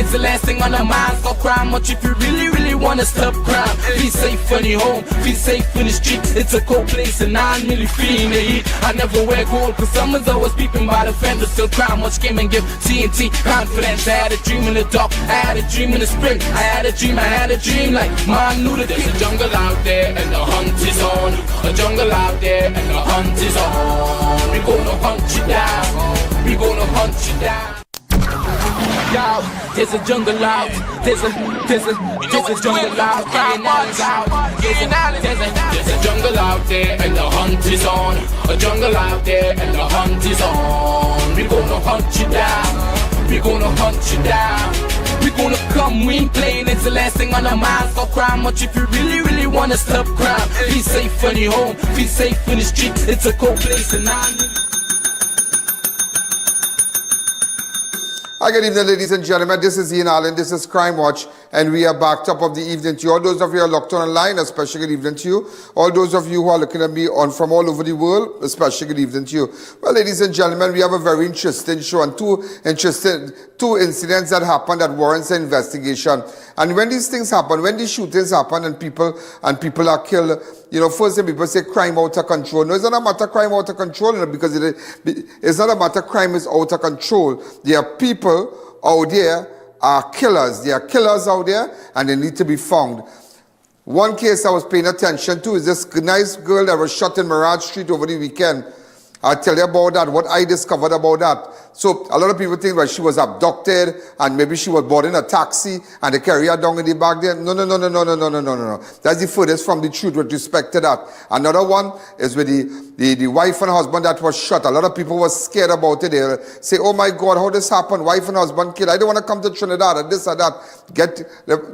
it's the last thing on our minds. Stop crime much if you really, really wanna stop crime. Feel safe when you're home, feel safe in the street. It's a cold place and I'm really feeling the heat. I never wear gold cause someone's always peeping by the fender. Still crime much came and give TNT confidence. I had a dream in the dark, I had a dream in the spring. I had a dream like man knew that there's a jungle out there and the hunt is on. A jungle out there and the hunt is on. We gonna hunt you down, we gonna hunt you down. Yo, there's a jungle out, there's a jungle out, Guyana's out. There's a jungle out there and the hunt is on. A jungle out there and the hunt is on. We gonna hunt you down, we gonna hunt you down. We gonna come, we ain't playing, it's the last thing on our minds. Stop crime much if you really, really wanna stop crime. Be safe when you're home, be safe in the street. It's a cold place and Hi, good evening, ladies and gentlemen. This is I.A.N, this is Crime Watch, and we are back top of the evening to you. All those of you who are locked on online, especially good evening to you. All those of you who are looking at me on from all over the world, especially good evening to you. Well, ladies and gentlemen, we have a very interesting show and two incidents that happened that warrants an investigation. And when these things happen, when these shootings happen and people are killed, you know, first thing people say crime out of control. No, it's not a matter of crime out of control, you know, because it's not a matter of crime is out of control. There are people out there are killers. There are killers out there and they need to be found. One case I was paying attention to is this nice girl that was shot in Maraj Street over the weekend. I'll tell you about that, what I discovered about that. So a lot of people think that she was abducted and maybe she was boarding a taxi and they carry her down in the back there. No. That's the furthest from the truth with respect to that. Another one is with the wife and husband that was shot. A lot of people were scared about it. They say, oh my God, how this happened? Wife and husband killed. I don't want to come to Trinidad and this or that.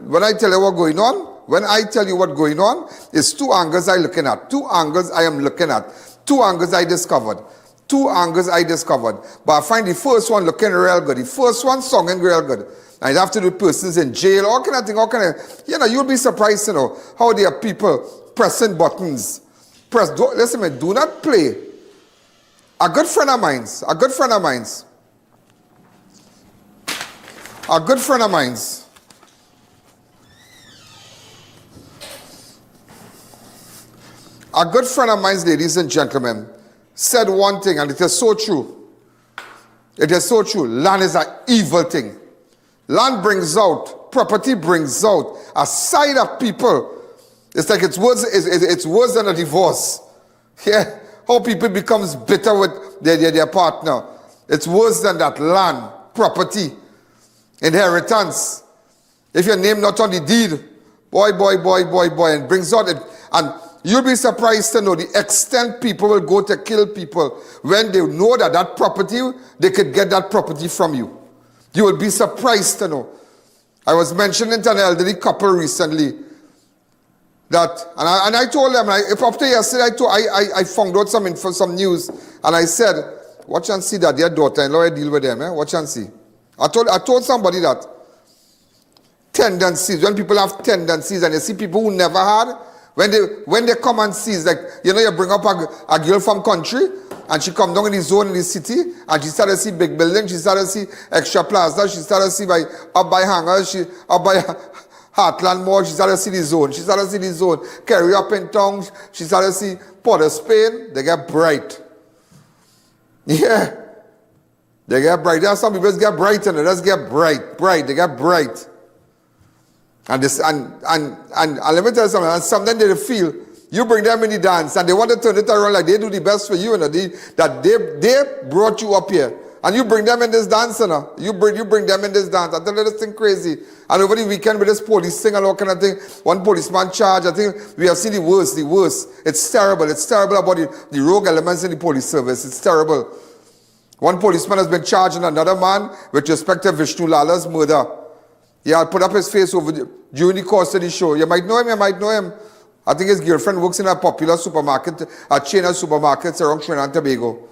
When I tell you what's going on, when I tell you what's going on, it's two angles I'm looking at. Two angles I am looking at. Two angles I discovered. But I find the first one looking real good. The first one sounding real good. And after the person's in jail, all kind of thing, you know, you'll be surprised to know how there are people pressing buttons. Listen, man, do not play. A good friend of mine's, ladies and gentlemen, said one thing, and it is so true. It is so true. Land is an evil thing. Land brings out, property brings out a side of people. It's like it's worse than a divorce. Yeah, how people becomes bitter with their partner. It's worse than that. Land, property, inheritance. If your name not on the deed, boy, and brings out it. And you'll be surprised to know the extent people will go to kill people when they know that property, they could get that property from you. You will be surprised to know. I was mentioning to an elderly couple recently that, and I told them, after yesterday, I found out some news, and I said, watch and see that their daughter-in-law, I deal with them, watch and see. I told somebody that tendencies, when people have tendencies, and you see people who never had, when they come and see, it's like, you know, you bring up a girl from country, and she come down in the zone in the city, and she started to see big buildings, she started to see extra plaza, she started to see up by Hangers, up by Heartland Mall, she started to see the zone. Carry up in town, she started to see Port of Spain, they get bright. Yeah. They get bright. There are some people that get bright and others get bright. They get bright. And let me tell you something, and sometimes they feel you bring them in the dance and they want to turn it around like they do the best for you, and that they brought you up here. And you bring them in this dance, you know. You bring them in this dance. I tell you this thing crazy. And over the weekend with this police thing and all kind of thing, one policeman charged, I think we have seen the worst. It's terrible. It's terrible about the rogue elements in the police service. It's terrible. One policeman has been charging another man with respect to Vishnu Lala's murder. Yeah, I'll put up his face during the course of the show. You might know him. I think his girlfriend works in a popular supermarket, a chain of supermarkets around Trinidad and Tobago.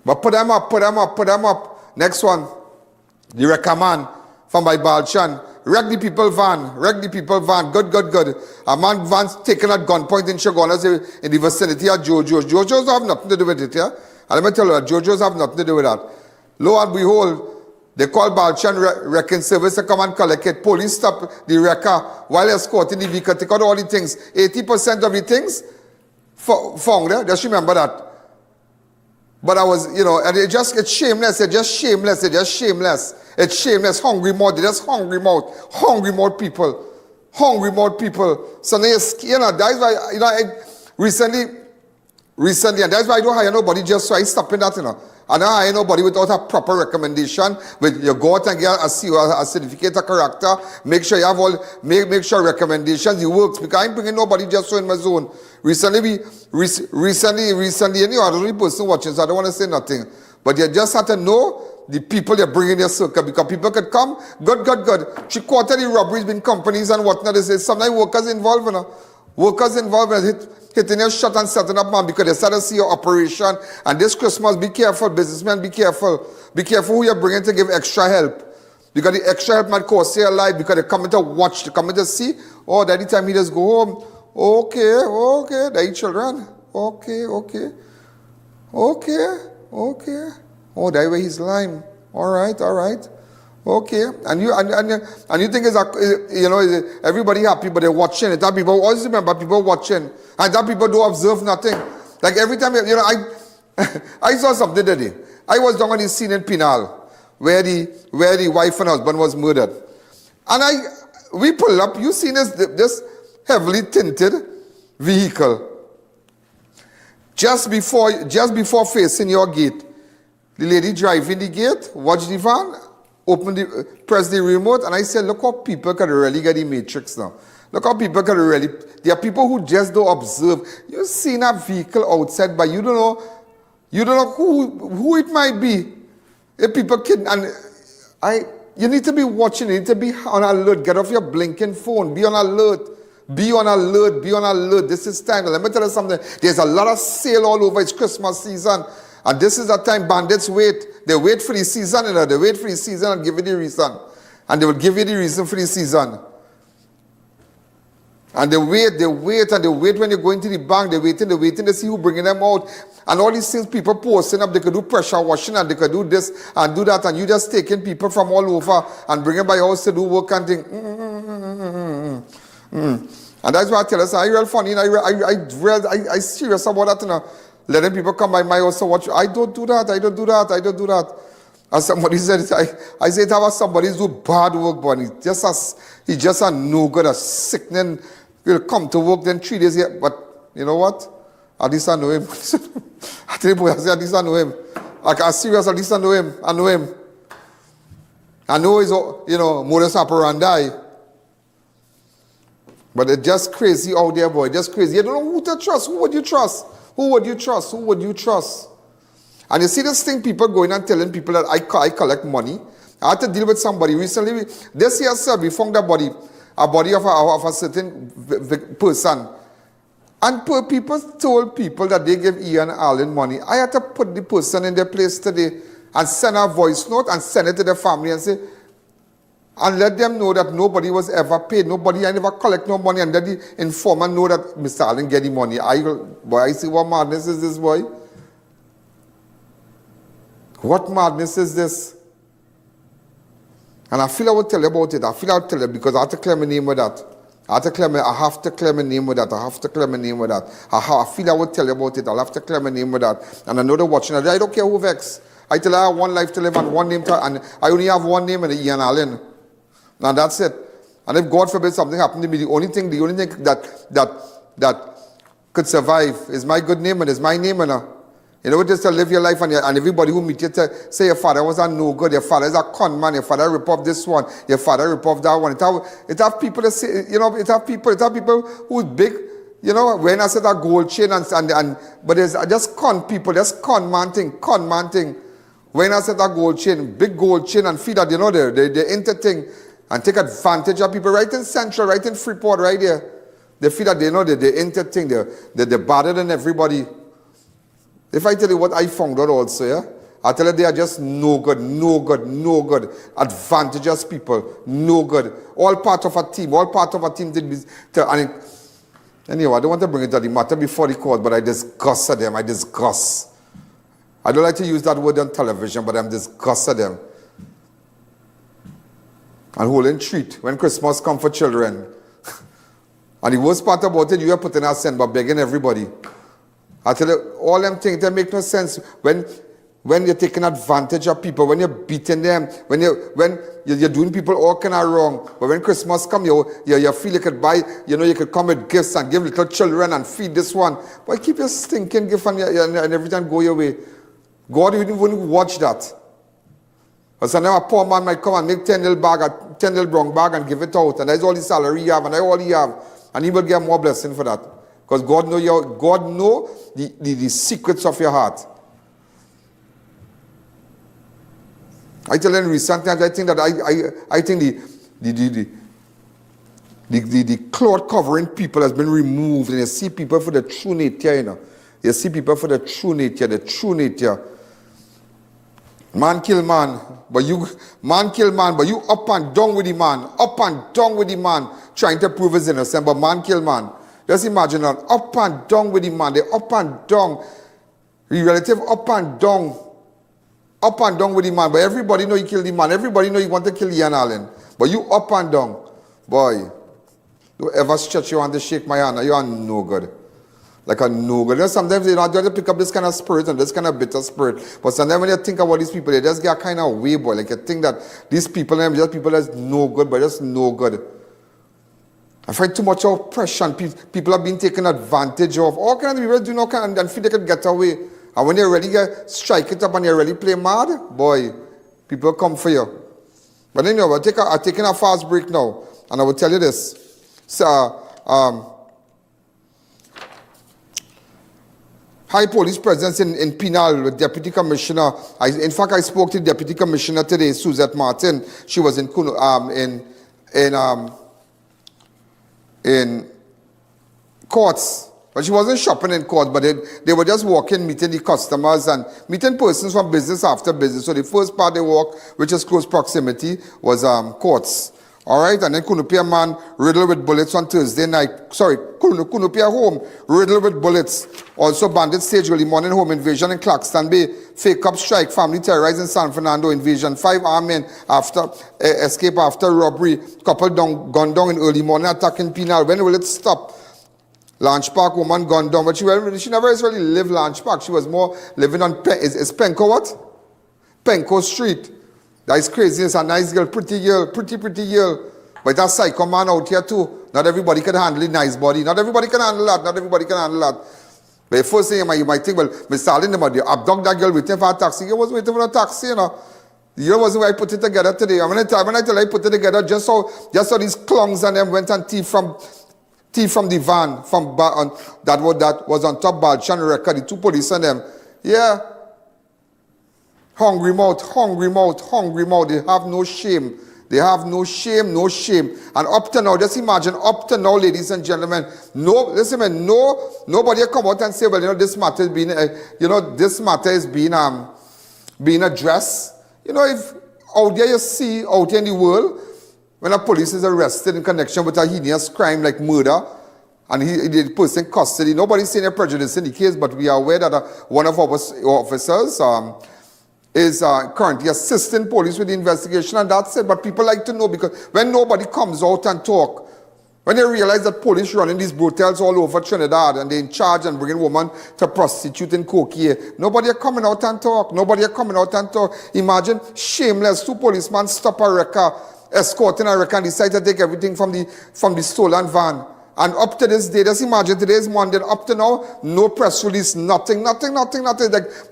But put them up. Next one. The Rekaman from my Balchan. Wreck the people van. Good. A man van's taken at gunpoint in Chaguanas in the vicinity of Jojo's. Jojo's have nothing to do with it, yeah? And let me tell you that Jojo's have nothing to do with that. Lo and behold, They call Balchan Wrecking Service to come and collect it. Police stop the wrecker while escorting the vehicle, take out all the things. 80% of the things found there. Just remember that. But I was, and it's shameless. It's just shameless. It's just shameless. It's shameless. Hungry mouth. They're just hungry mouth. Hungry mouth people. Hungry mouth people. So now that's why, recently, and that's why I don't hire nobody just so I stop in that, I don't hire nobody without a proper recommendation. With you go out and get a certificate of character. Make sure you have all, make sure recommendations, it works. Because I ain't bringing nobody just so in my zone. Recently, I don't know the person watching, so I don't want to say nothing. But you just have to know the people you're bringing in your circle, because people could come, good. 3/4 of the robberies been companies and whatnot. They say sometimes workers involved, Workers involved in hitting your shot and setting up, man, because they start to see your operation. And this Christmas, be careful, businessmen, be careful. Be careful who you're bringing to give extra help. Because the extra help might cost you your life, because they're coming to watch, they're coming to see. Oh, that the time he just go home. Okay, they children. Okay. Oh, that way he's lying. All right. Okay, and you think it's everybody happy, but they're watching it. That people always remember people watching, and that people don't observe nothing. Like every time I saw something today. I was down on the scene in Penal, where the wife and husband was murdered, and we pull up. You seen this heavily tinted vehicle just before facing your gate. The lady driving the gate, watch the van. Press the remote, and I said, look how people can really get the matrix now. Look how people can really, there are people who just don't observe. You've seen a vehicle outside, but you don't know who it might be. If people can, you need to be watching, you need to be on alert. Get off your blinking phone, be on alert. Be on alert. This is time. Let me tell you something. There's a lot of sale all over. It's Christmas season. And this is the time bandits wait. They wait for the season, they wait for the season and give you the reason. And they will give you the reason for the season. And they wait when you go into the bank. They're waiting to see who bringing them out. And all these things people posting up, they could do pressure washing and they could do this and do that. And you just taking people from all over and bring them by your house to do work and think, And that's why I tell us, I real funny, and I serious about that, Letting people come by my house to watch. I don't do that. As somebody said, I say it about somebody who do bad work, but he just a no good, a sickening. He'll come to work, then 3 days here. But you know what? At least I know him. I tell you, boy, at least I know him. I'm serious, at least I know him. I know his, modus operandi. But it's just crazy out there, boy. Just crazy. You don't know who to trust. Who would you trust? Who would you trust? And you see this thing, people going and telling people that I collect money. I had to deal with somebody recently. This year, sir, we found a body of a certain person. And people told people that they gave I.A.N money. I had to put the person in their place today and send a voice note and send it to the family and say, and let them know that nobody was ever paid. I never collect no money. And let the informant know that Mr. Allen get the money. I see what madness is this, boy. What madness is this? And I feel I would tell you about it. Because I have to clear my name with that. I have to clear my name with that. I feel I would tell you about it. I'll have to clear my name with that. And I know they're watching. I don't care who vex. I tell you I have one life to live and one name and I only have one name, and I.A.N. Now that's it. And if God forbid something happened to me, the only thing that could survive is my good name and is my name. Just to live your life and everybody who meet you to say your father was a no good, your father is a con man, your father rip off this one, your father rip off that one. It have people to say, it have people who's big, when I said a gold chain but there's just con people, just con man thing. When I said a gold chain, big gold chain and feed that, they enter thing. And take advantage of people right in Central, right in Freeport, right there. They feel that they enter thing, they're better than everybody. If I tell you what I found out also, yeah, I tell you they are just no good. Advantageous people, no good. All part of a team. Anyway, I don't want to bring it to the matter before the court, but I disgust them. I don't like to use that word on television, but I'm disgusted them. and holding treat when Christmas come for children. And the worst part about it, you are putting a cent but begging everybody. I tell you, all them things, they make no sense when you're taking advantage of people, when you're beating them, when you're doing people all kind of wrong. But when Christmas come, you feel you could buy, you could come with gifts and give little children and feed this one. But keep your stinking gift and everything go your way. God wouldn't watch that. But sometimes a poor man might come and make 10 little brown bag and give it out. And that's all the salary you have and that's all he have. And he will get more blessing for that. Because God know the secrets of your heart. I tell you, sometimes I think that I think the cloth covering people has been removed, and you see people for the true nature, You see people for the true nature. Man kill man, but you up and down with the man, trying to prove his innocence, but man kill man. Just imagine that, up and down with the man, they up and down, the relative up and down with the man, but everybody know you kill the man, everybody know you want to kill I.A.N, but you up and down. Boy, don't ever stretch your hand to shake my hand, you are no good. Like a no good. Sometimes you have to pick up this kind of spirit and this kind of bitter spirit. But sometimes when you think about these people, they just get a kind of way, boy. Like you think that these people are just people that's no good, but just no good. I find too much oppression. People are being taken advantage of. All kinds of people do not kind and feel they can get away. And when you really strike it up and you really play mad, boy, people come for you. But anyway, I'm taking a fast break now. And I will tell you this. So, high police presence in Penal with Deputy Commissioner. In fact, I spoke to Deputy Commissioner today, Suzette Martin. She was in courts. But she wasn't shopping in court, but they were just walking, meeting the customers and meeting persons from business after business. So the first part they walked, which is close proximity, was courts. All right, and then Kunupia man riddled with bullets on Thursday night. Sorry, Kunupia home riddled with bullets. Also bandit stage early morning home invasion in Claxton Bay. Fake up strike, family terrorized in San Fernando invasion. 5 armed men after escape after robbery. Couple gunned down in early morning attack in Penal. When will it stop? Launch Park woman gunned down, but she never really lived Launch Park. She was more living on is Penco what? Penco Street. That is crazy. It's a nice girl, pretty girl. But that psycho man out here too. Not everybody can handle a nice body. Not everybody can handle that. But the first thing you might think, well, Mr. Allen, you abduct that girl waiting for a taxi. You was waiting for a taxi, The girl wasn't where I put it together today. When I tell I put it together, just so these clungs and them went and thief from the van that was on top Balchan record, the 2 police and them. Yeah. Hungry mouth. They have no shame. No shame. And up to now, just imagine, ladies and gentlemen, nobody come out and say, well, this matter is being addressed. If out there you see, out there in the world, when a police is arrested in connection with a heinous crime like murder, and the person in custody, nobody's saying a prejudice in the case, but we are aware that one of our officers is currently assisting police with the investigation, and that's it. But people like to know, because when nobody comes out and talk, when they realize that police running these brothels all over Trinidad and they're in charge and bringing women to prostitute in Coquille, nobody are coming out and talk. Imagine, shameless, 2 policemen stop a wrecker, escorting a wrecker, and decide to take everything from the stolen van. And up to this day, just imagine, today is Monday, up to now, no press release, nothing, like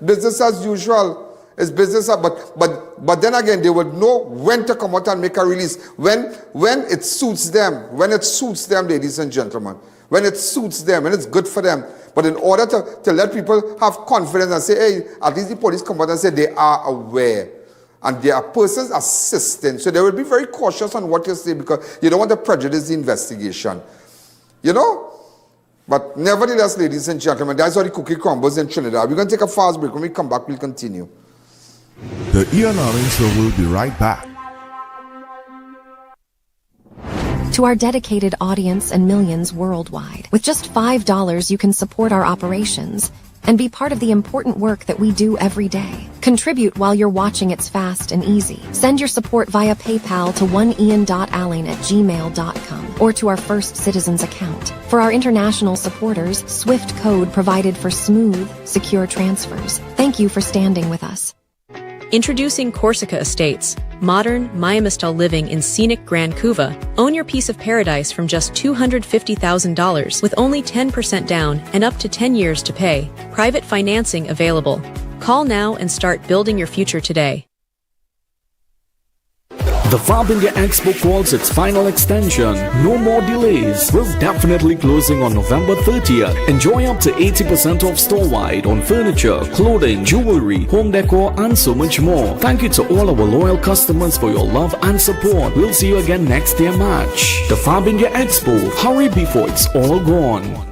business as usual. It's business, but then again, they would know when to come out and make a release. When it suits them. When it suits them, ladies and gentlemen. When it suits them, when it's good for them. But in order to let people have confidence and say, hey, at least the police come out and say they are aware. And there are persons assisting. So they will be very cautious on what you say, because you don't want to prejudice the investigation. But nevertheless, ladies and gentlemen, that's how the cookie crumbles in Trinidad. We're going to take a fast break. When we come back, we'll continue. The I.A.N Show will be right back. To our dedicated audience and millions worldwide, with just $5 you can support our operations. and be part of the important work that we do every day. Contribute while you're watching. It's fast and easy. Send your support via PayPal to oneian.alleyne@gmail.com or to our First Citizens account. For our international supporters, SWIFT code provided for smooth, secure transfers. Thank you for standing with us. Introducing Corsica Estates, modern, Miami-style living in scenic Grand Couva. Own your piece of paradise from just $250,000 with only 10% down and up to 10 years to pay. Private financing available. Call now and start building your future today. The Fab India Expo calls its final extension. No more delays. We're definitely closing on November 30th. Enjoy up to 80% off store-wide on furniture, clothing, jewelry, home decor, and so much more. Thank you to all our loyal customers for your love and support. We'll see you again next year, March. The Fab India Expo. Hurry before it's all gone.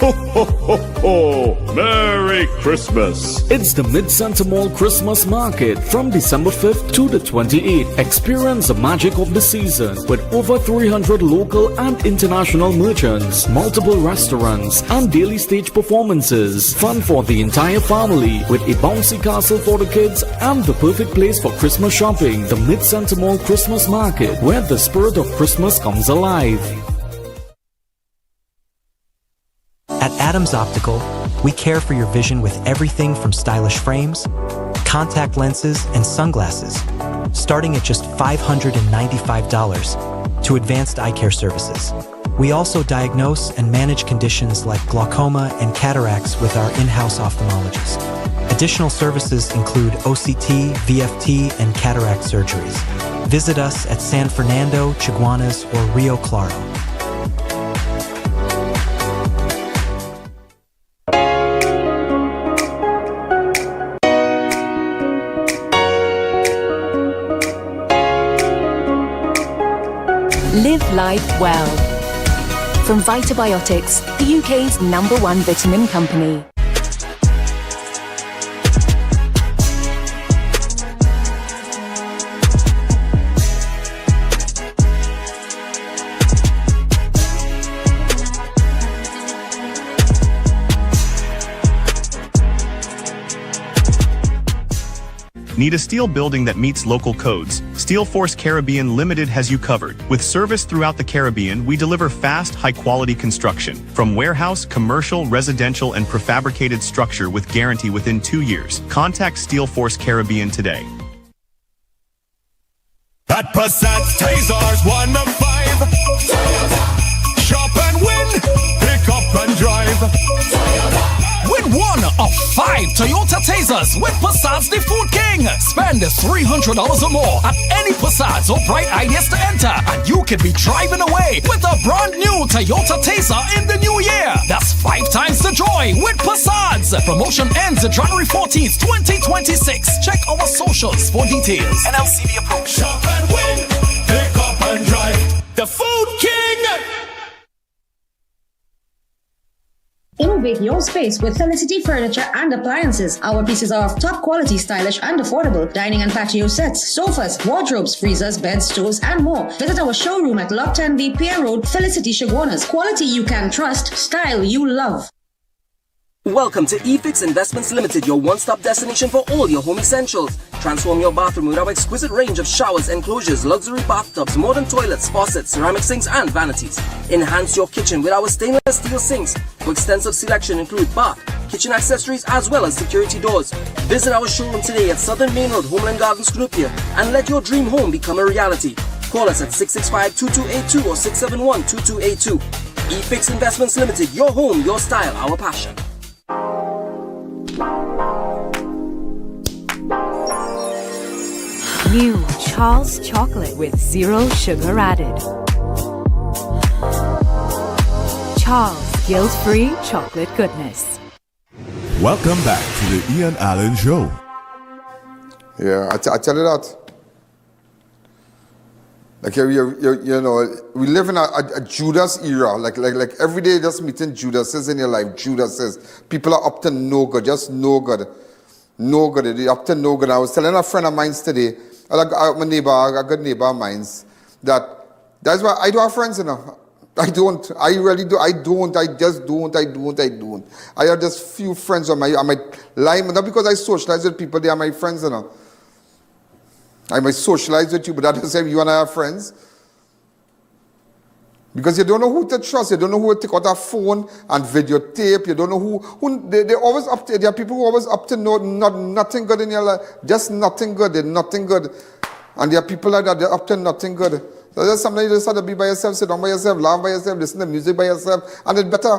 Ho, ho, ho, ho! Merry Christmas! It's the Mid-Center Mall Christmas Market from December 5th to the 28th. Experience the magic of the season with over 300 local and international merchants, multiple restaurants, and daily stage performances. Fun for the entire family with a bouncy castle for the kids and the perfect place for Christmas shopping. The Mid-Center Mall Christmas Market, where the spirit of Christmas comes alive. At Adams Optical, we care for your vision with everything from stylish frames, contact lenses, and sunglasses, starting at just $595 to advanced eye care services. We also diagnose and manage conditions like glaucoma and cataracts with our in-house ophthalmologist. Additional services include OCT, VFT, and cataract surgeries. Visit us at San Fernando, Chaguanas, or Rio Claro. Live life well. From Vitabiotics, the UK's #1 vitamin company. Need a steel building that meets local codes? Steel Force Caribbean Limited has you covered. With service throughout the Caribbean, we deliver fast, high-quality construction. From warehouse, commercial, residential, and prefabricated structure with guarantee within 2 years. Contact Steel Force Caribbean today. At Passat's Tasers 1 of 5. Shop and win. Pick up and drive. Win 1 of 5 Toyota Tasers with Passat's the Food King. Spend $300 or more at any Passat's or Bright Ideas to enter, and you can be driving away with a brand new Toyota Taser in the new year. That's 5 times the joy with Passat's. Promotion ends January 14th, 2026. Check our socials for details. NLCB approach. Shop and win. Pick up and drive. The Food King. Innovate your space with Felicity Furniture and Appliances. Our pieces are of top quality, stylish and affordable. Dining and patio sets, sofas, wardrobes, freezers, beds, stoves and more. Visit our showroom at Lot 10B Pier Road, Felicity Chaguanas. Quality you can trust, style you love. Welcome to eFix Investments Limited, your one-stop destination for all your home essentials. Transform your bathroom with our exquisite range of showers, enclosures, luxury bathtubs, modern toilets, faucets, ceramic sinks and vanities. Enhance your kitchen with our stainless steel sinks. Our extensive selection include bath, kitchen accessories as well as security doors. Visit our showroom today at Southern Main Road, Homeland Gardens, Cunupia, and let your dream home become a reality. Call us at 665-2282 or 671-2282. eFix Investments Limited, your home, your style, our passion. New Charles chocolate with 0 sugar added. Charles guilt-free chocolate goodness. Welcome back to the I.A.N Show. Yeah, I tell you that. Like you know, we live in a Judas era. Like every day, just meeting Judases in your life. Judases. People are up to no good, just no good, no good. They're up to no good. I was telling a friend of mine today, a good neighbor of mine, that's why I do have friends, you know. I don't. I really do. I don't. I just don't. I don't. I have just few friends on my line. Not because I socialize with people. They are my friends, you know. I might socialize with you, but that doesn't mean you and I are friends. Because you don't know who to trust. You don't know who to take out a phone and videotape. You don't know who they're always up to. There are people who are always up to nothing good in your life. Just nothing good. They're nothing good. And there are people like that. They're up to nothing good. So there's sometimes you just have to be by yourself, sit down by yourself, laugh by yourself, listen to music by yourself, and it's better.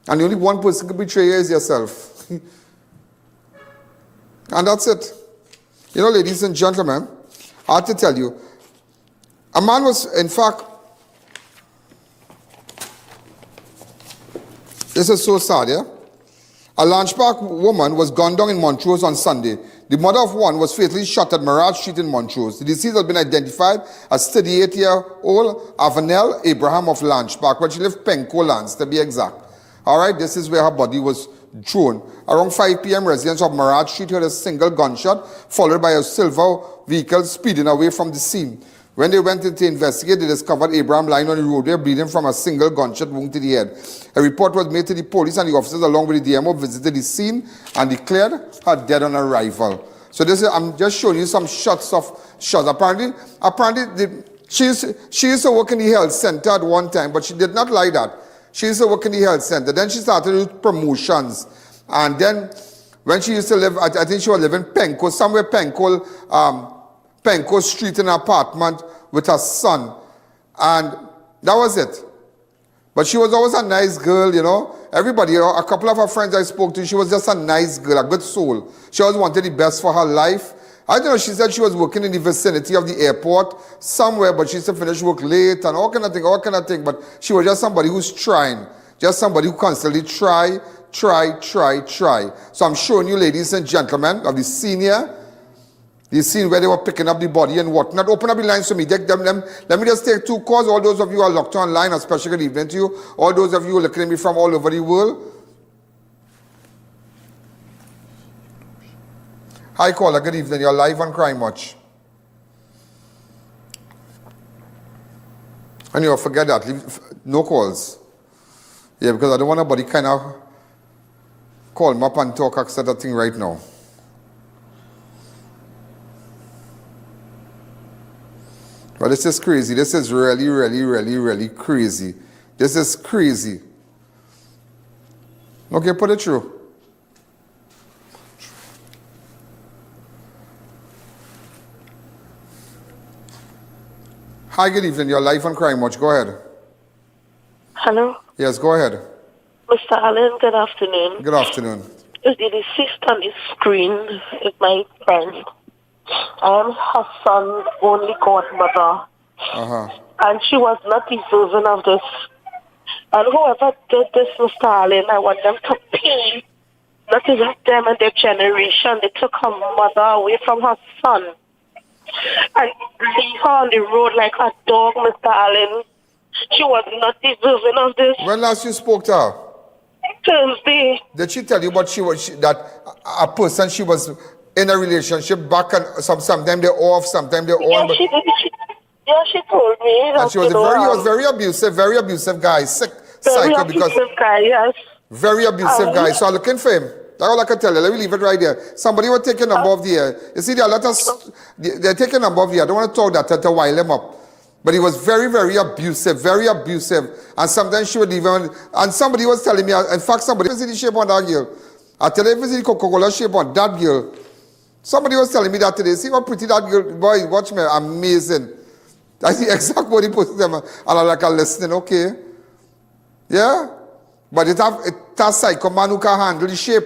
And only one person can betray you is yourself. And that's it. You know, ladies and gentlemen, I have to tell you, a man was, in fact, this is so sad, yeah? A Lunch Park woman was gunned down in Montrose on Sunday. The mother of one was fatally shot at Maraj Street in Montrose. The deceased has been identified as 38-year-old Avanelle Abraham of Lunch Park, but she lived Penco Lands, to be exact. All right, this is where her body was thrown. Around 5 p.m., residents of Maraj Street heard a single gunshot, followed by a silver vehicle speeding away from the scene. When they went in to investigate, they discovered Abraham lying on the roadway, bleeding from a single gunshot wound to the head. A report was made to the police, and the officers, along with the DMO, visited the scene and declared her dead on arrival. So this is, I'm just showing you some shots. Apparently, she used to work in the health center at one time, but she did not like that. She used to work in the health center. Then she started with promotions, and then when she used to live, I think she was living Penco, somewhere Penco Street in an apartment with her son. And that was it. But she was always a nice girl, you know. Everybody, a couple of her friends I spoke to, she was just a nice girl, a good soul. She always wanted the best for her life. I don't know, she said she was working in the vicinity of the airport somewhere, but she used to finish work late and all kind of thing. But she was just somebody who's trying. Just somebody who constantly try. So I'm showing you, ladies and gentlemen, of the scene where they were picking up the body and whatnot. Open up the lines for me. Let me just take 2 calls. All those of you who are locked online, a special good evening to you. All those of you who are looking at me from all over the world. Hi, caller. Good evening. You're live on Crime Watch. And you forget that. No calls. Yeah, because I don't want nobody kind of call me up and talk about that thing right now. But this is crazy. This is really crazy. This is crazy. Okay, put it through. Hi, good evening. You're live on Crime Watch. Go ahead. Hello? Yes, go ahead. Mr. Allen, good afternoon. Good afternoon. The deceased on the screen is my friend. I am her son's only godmother. And she was not deserving of this. And whoever did this, Mr. Allen, I want them to pay. Not even them and their generation. They took her mother away from her son. And leave her on the road like a dog, Mr. Allen. She was not deserving of this. When last you spoke to her? Thursday. Did she tell you what that a person she was in a relationship back and sometimes they're off, sometimes they're on? She did. She told me. And she was he was very abusive guy. Psycho because guy, yes. Very abusive guy. So I'm looking for him. That's all I can tell you. Let me leave it right there. Somebody will take a number of the air. You see, there are a lot of they're taking a number of the air. I don't want to talk that to wile him up. But he was very abusive, And sometimes she would even, and somebody was telling me, in fact, somebody was in the shape on that girl. I tell you, if it's the Coca-Cola shape on that girl. Somebody was telling me that today. See how pretty that girl, boy, watch me, amazing. That's the exact body put them, and I'm like, I'm listening, okay. Yeah? But it has psycho man who can handle the shape.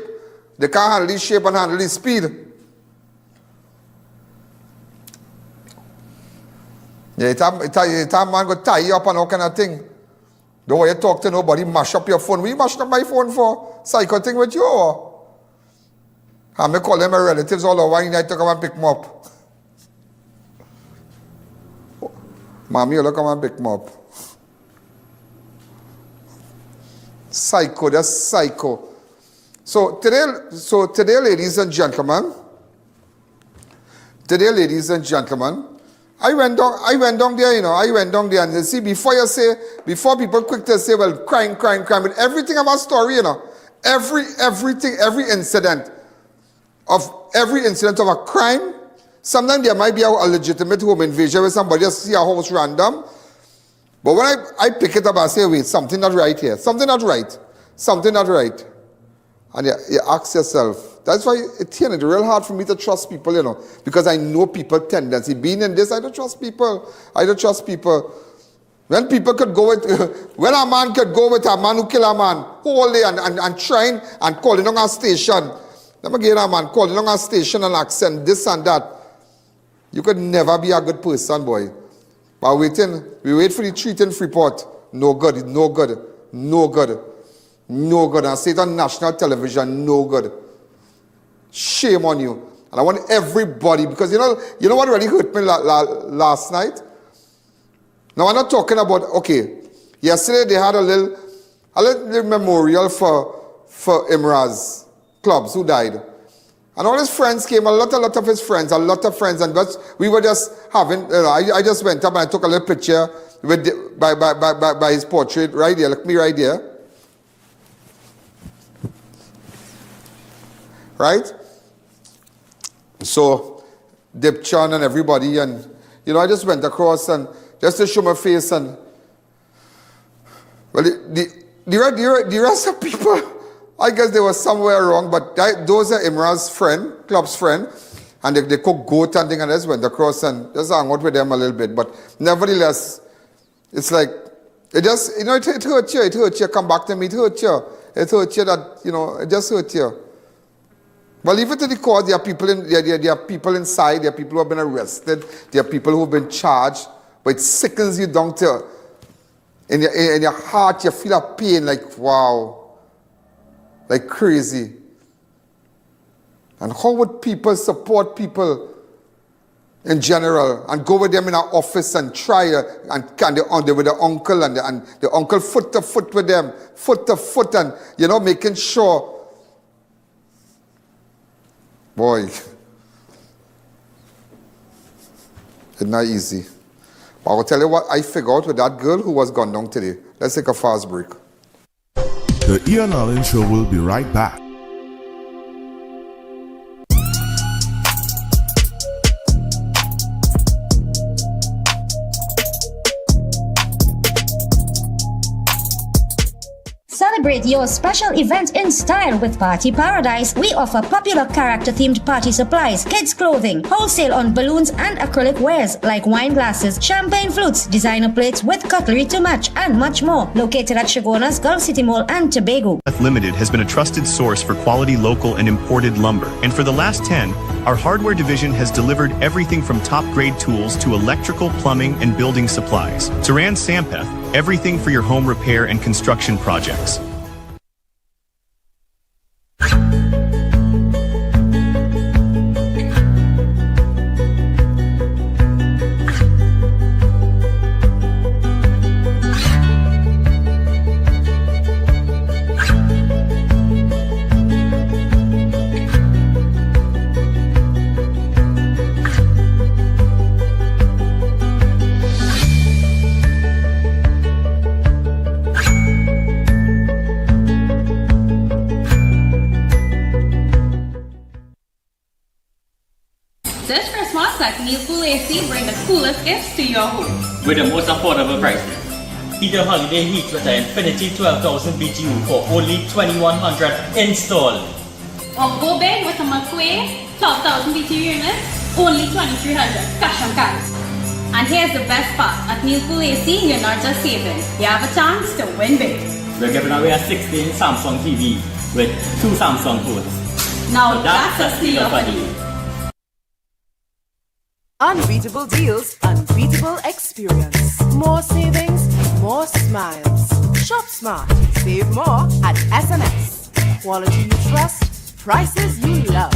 They can't handle the shape and handle the speed. Yeah, it have man go tie you up and all kind of thing. Don't want you talk to nobody, mash up your phone. What you mashing up my phone for? Psycho thing with you? I may call them my relatives all over and I to come and pick them up. Mommy, you'll come and pick them up. Psycho, that's psycho. So today, ladies and gentlemen, I went down there, you know. I went down there and you see, before people quick to say, well, crime, but everything about story, you know. Every incident of a crime, sometimes there might be a legitimate home invasion where somebody just see a house random. But when I pick it up and say, wait, something not right here. Something not right. And you ask yourself, that's why it's real hard for me to trust people, you know, because I know people tendency. Being in this, I don't trust people. When people could go with, when a man could go with a man who kill a man whole day and trying and calling on a station. Let me get a man calling on a station and accent this and that. You could never be a good person, boy. But we wait for the treat in Freeport. No good. I say it on national television, no good. Shame on you. And I want everybody, because you know what really hurt me last night? Now I'm not talking about, okay, yesterday they had a little memorial for Imraz Clubs who died. And all his friends came, a lot of his friends, and we were just having, I just went up and I took a little picture by his portrait right here, look me right here. Right? So, Dipchan and everybody, and I just went across and just to show my face, and well, the rest of people, I guess they were somewhere wrong, but those are Imran's club's friend, and they cook goat and thing, and I just went across and just hung out with them a little bit, but nevertheless, it's like, it just, it hurt you, come back to me, it hurt you that, it just hurt you. Well, leave it to the court. There are people inside. There are people who have been arrested. There are people who have been charged. But it sickens you down to, in your heart, you feel a pain like, wow, like crazy. And how would people support people in general and go with them in our office and try and they with the uncle and the uncle foot to foot with them, foot to foot, and making sure. Boy, it's not easy. But I will tell you what I figured out with that girl who was gunned down today. Let's take a fast break. The I.A.N Show will be right back. Celebrate your special event in style with Party Paradise. We offer popular character-themed party supplies, kids' clothing, wholesale on balloons and acrylic wares like wine glasses, champagne flutes, designer plates with cutlery to match, and much more. Located at Chaguanas, Gulf City Mall, and Tobago. Limited has been a trusted source for quality local and imported lumber. And for the last 10, our hardware division has delivered everything from top-grade tools to electrical, plumbing, and building supplies. Turan Sampeth, everything for your home repair and construction projects. Bring the coolest gifts to your home with the most affordable prices. Heater Holiday Heat with an Infinity 12,000 BTU for only $2,100 installed. Or go big with a McQueen 12,000 BTU units, only $2,300 cash on cash. And here's the best part: at Neilpool AC, you're not just saving, you have a chance to win big. We're giving away a 16 Samsung TV with 2 Samsung phones. Now that's a steal for you. Unbeatable deals, unbeatable experience. More savings, more smiles. Shop smart, save more at SNS. Quality you trust, prices you love.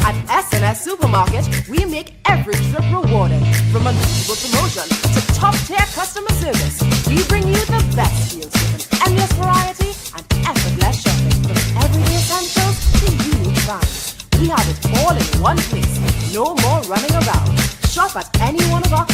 At SNS Supermarket, we make every trip rewarding. From unbeatable promotion to top-tier customer service, we bring you the best deals with an endless variety and effortless shopping. From everyday essentials to unique finds. We have it all in one place. No more running around. Shop at any one of our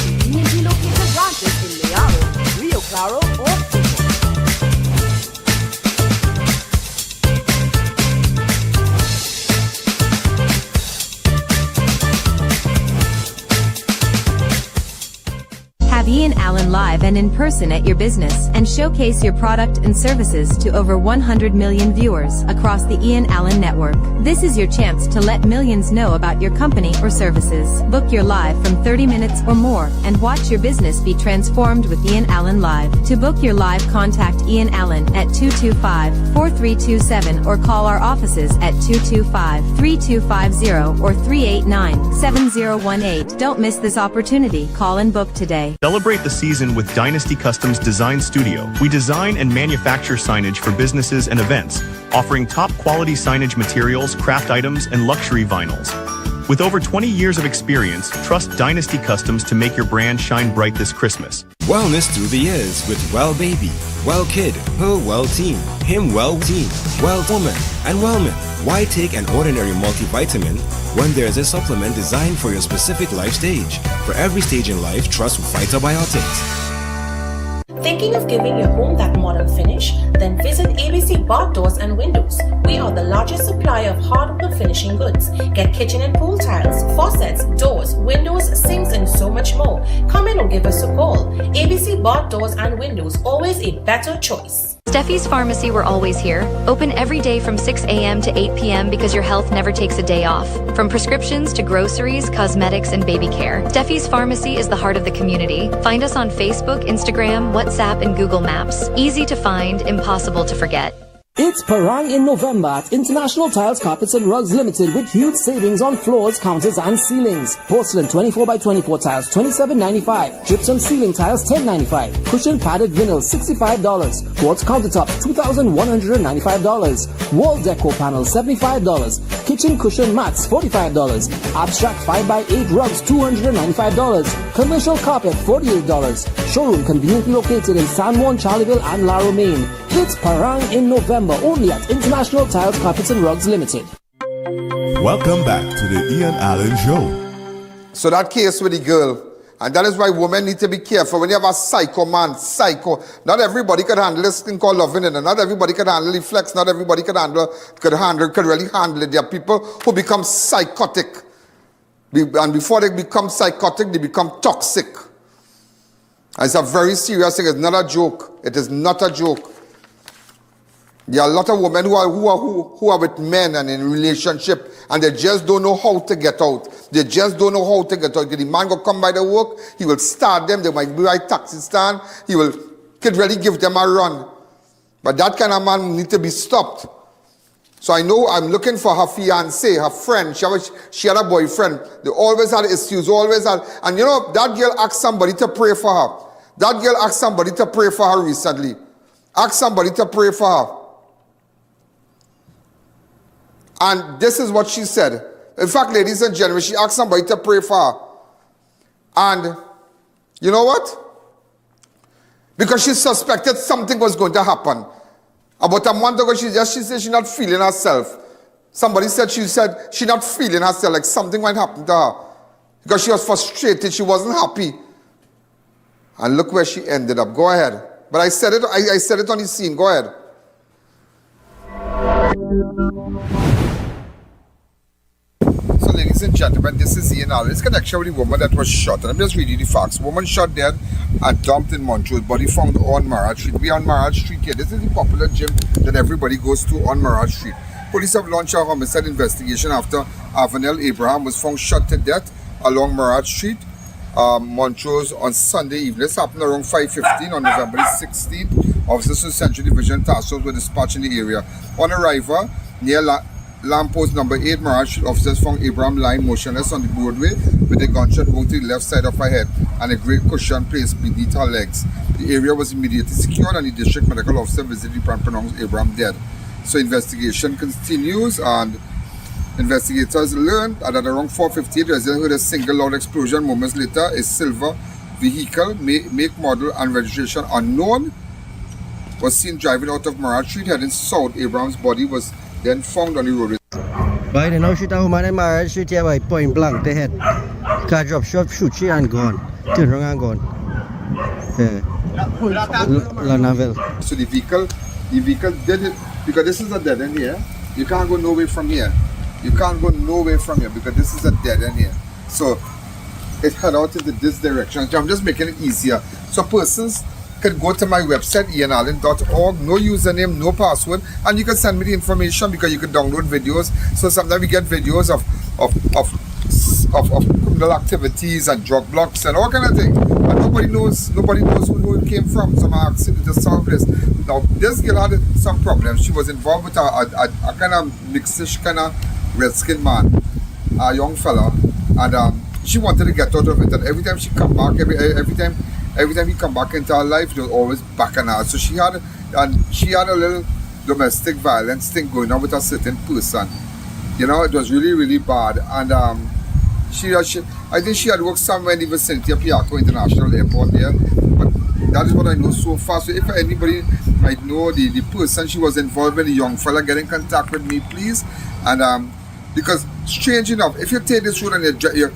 Ian Allen live and in person at your business and showcase your product and services to over 100 million viewers across the Ian Allen network. This is your chance to let millions know about your company or services. Book your live from 30 minutes or more and watch your business be transformed with Ian Allen Live. To book your live, contact Ian Allen at 225-4327 or call our offices at 225-3250 or 389-7018. Don't miss this opportunity. Call and book today. Celebrate the season with Dynasty Customs Design Studio. We design and manufacture signage for businesses and events, offering top quality signage materials, craft items, and luxury vinyls. With over 20 years of experience, trust Dynasty Customs to make your brand shine bright this Christmas. Wellness through the years with Well Baby, Well Kid, Her Well Team, Him Well Team, Well Woman, and Wellman. Why take an ordinary multivitamin when there's a supplement designed for your specific life stage? For every stage in life, trust Vitabiotics. Thinking of giving your home that modern finish? Then visit ABC Bar Doors and Windows. We are the largest supplier of hardwood finishing goods. Get kitchen and pool tiles, faucets, doors, windows, sinks, and so much more. Come in or give us a call. ABC Bar Doors and Windows, always a better choice. Steffi's Pharmacy, we're always here. Open every day from 6 a.m. to 8 p.m. because your health never takes a day off. From prescriptions to groceries, cosmetics, and baby care, Steffi's Pharmacy is the heart of the community. Find us on Facebook, Instagram, WhatsApp, and Google Maps. Easy to find, impossible to forget. It's Parang in November at International Tiles, Carpets and Rugs Limited with huge savings on floors, counters and ceilings. Porcelain 24x24 tiles $27.95. Gypsum ceiling tiles $10.95. Cushion padded vinyl $65. Quartz countertops $2,195. Wall deco panels $75. Kitchen cushion mats $45. Abstract 5x8 rugs $295. Commercial carpet $48. Showroom conveniently located in San Juan, Charleville and La Romaine. It's Parang in November, only at International Tiles, Carpets and Rugs Limited. Welcome back to the Ian Allen Show. So that case with the girl, and that is why women need to be careful. When you have a psycho man, not everybody can handle this thing called loving it, and not everybody can handle the flex, not everybody can really handle it. There are people who become psychotic. And before they become psychotic, they become toxic. And it's a very serious thing. It's not a joke. It is not a joke. There are a lot of women who are with men and in relationship, and they just don't know how to get out. They just don't know how to get out. The man will come by the work, he will start them, they might be right taxi stand, could really give them a run. But that kind of man need to be stopped. So I know I'm looking for her fiancé, her friend. She had a boyfriend. They always had issues, and you know, that girl asked somebody to pray for her. That girl asked somebody to pray for her recently. Asked somebody to pray for her. And this is what she said. In fact, ladies and gentlemen, she asked somebody to pray for her. And you know what? Because she suspected something was going to happen. About a month ago, she said she's not feeling herself. Somebody said she's not feeling herself, like something might happen to her. Because she was frustrated, she wasn't happy. And look where she ended up. Go ahead. But I said it on the scene. Go ahead. So, ladies and gentlemen, this is Ian Allen. It's connection with the woman that was shot. And I'm just reading the facts. Woman shot dead and dumped in Montrose. Body found on Maraj Street. We are on Maraj Street here. This is the popular gym that everybody goes to on Maraj Street. Police have launched a homicide investigation after Avanelle Abraham was found shot to death along Maraj Street, Montrose on Sunday evening. This happened around 5:15 on November 16th. Officers from Central Division Task Force were dispatched in the area. On arrival near lamppost number 8 Maraj Street, officers found Abraham lying motionless on the roadway with a gunshot wound to the left side of her head and a great cushion placed beneath her legs. The area was immediately secured and the district medical officer visited and pronounced Abraham dead. So investigation continues, and investigators learned that at around 4:58, residents heard a single loud explosion. Moments later, a silver vehicle, make, model, and registration unknown, was seen driving out of Maraj Street heading south. Abraham's body was then found on the road. By the now shoot a woman in Maraj Street here by point blank the head. Car drop shot, shoot she and gone. Turn around and gone. So the vehicle did it because this is a dead end here. You can't go nowhere from here. You can't go nowhere from here because this is a dead end here. So it head out into this direction. I'm just making it easier. So persons can go to my website, ianalleyne.org, no username, no password, and you can send me the information because you can download videos. So sometimes we get videos of criminal activities and drug blocks and all kind of things. And nobody knows who it came from. So I'm asking you to solve this. Now, this girl had some problems. She was involved with a kind of mixish kind of red-skinned man, a young fella, and she wanted to get out of it. And every time she come back, every time he come back into her life, it was always back on her. So she had a little domestic violence thing going on with a certain person. You know, it was really, really bad. And I think she had worked somewhere in the vicinity of Piarco International Airport there. But that is what I know so far. So if anybody might know the person she was involved with, the young fella, get in contact with me, please. And because strange enough, if you take this road and you're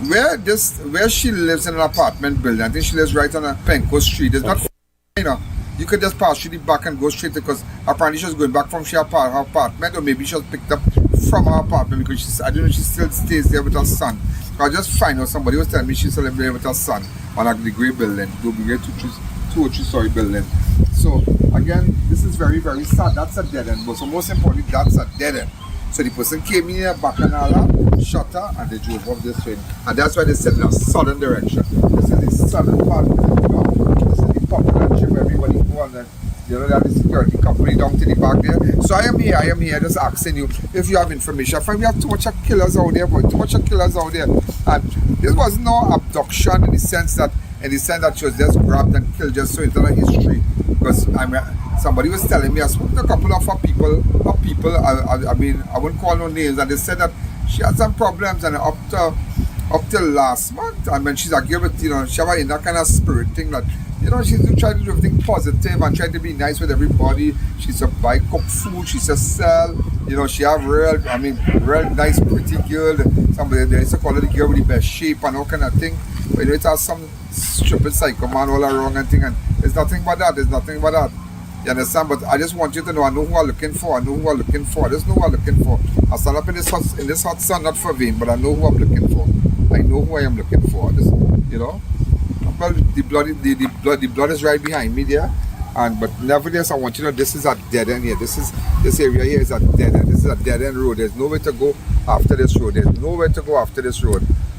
where she lives in an apartment building, I think she lives right on a Penal Street. It's not, you know, you could just pass through the back and go straight because apparently she was going back from her apartment, or maybe she was picked up from her apartment because I don't know, she still stays there with her son. I just find out somebody was telling me she's still living with her son on the grey building, the grey 2 or 3 story building. So again, this is very, very sad. That's a dead end. But so most importantly, that's a dead end. So the person came in here, Bacchanala, shot her, and they drove up this way. And that's why they said in a southern direction. This is the southern part, you know. This is the popular trip where everybody go on the, you know, that the security company down to the back there. So I am here just asking you if you have information. I find we have too much killers out there, boy, too much killers out there. And this was no abduction in the sense that she was just grabbed and killed just so into the history. Because somebody was telling me, I spoke to a couple of people, I mean, I wouldn't call no names, and they said that she had some problems, and up till last month, I mean, she's a girl with, you know, she was in that kind of spirit thing that, you know, she's trying to do everything positive and trying to be nice with everybody. She's a buy cook food, she's a sell, you know, she have real nice pretty girl. Somebody they used to call her the girl with the best shape and all kind of thing. But you know, it has some stupid psycho man all around and thing, and there's nothing but that. You understand? But I just want you to know, I know who I'm looking for. I just know who I'm looking for. I stand up in this hot sun, not for vain, but I know who I'm looking for. I know who I am looking for. Just, you know, well, the blood is right behind me there. But nevertheless, I want you to know this is a dead end here. This area here is a dead end. This is a dead end road. There's nowhere to go after this road.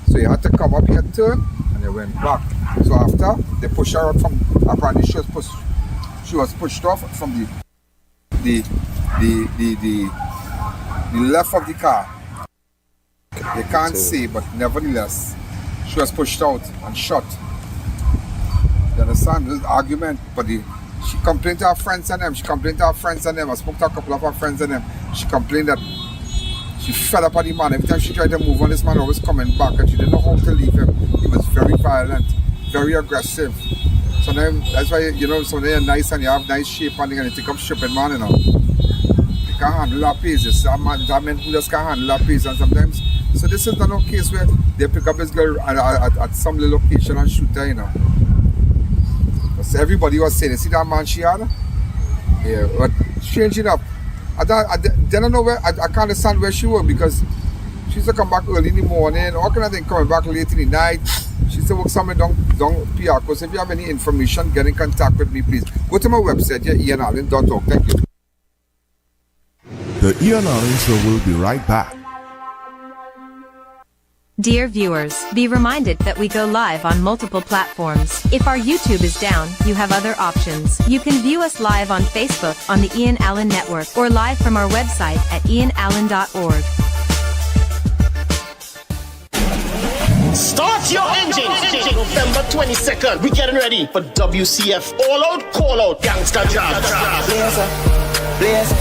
So you had to come up here, turn, and they went back. So after they pushed her out from, apparently she was pushed off from the left of the car. They can't see, but nevertheless, she was pushed out and shot. You understand? This argument, but she complained to her friends and them. I spoke to a couple of her friends and them. She complained that she fed up on the man. Every time she tried to move on, this man always coming back, and she didn't know how to leave him. He was very violent, very aggressive. So now, that's why, you know, so they're nice and you have nice shape and they take up stripping man, you know. They can't handle that pace. That man who just can't handle that pace, and sometimes. So this is not a case where they pick up this girl at some little location and shoot her, you know. So everybody was saying, see that man she had? Yeah, but strange enough, I don't know where, I can't understand where she was, because she used to come back early in the morning, all kind of thing, coming back late in the night. She used to work somewhere down Piarco. So if you have any information, get in contact with me, please. Go to my website, ianalleyne.org. Thank you. The I.A.N Show will be right back. Dear viewers, be reminded that we go live on multiple platforms. If our YouTube is down, you have other options. You can view us live on Facebook on the I.A.N Network, or live from our website at ianalleyne.org. Start your engine! November 22nd, we're getting ready for WCF All Out, Call Out, Gangsta Drag.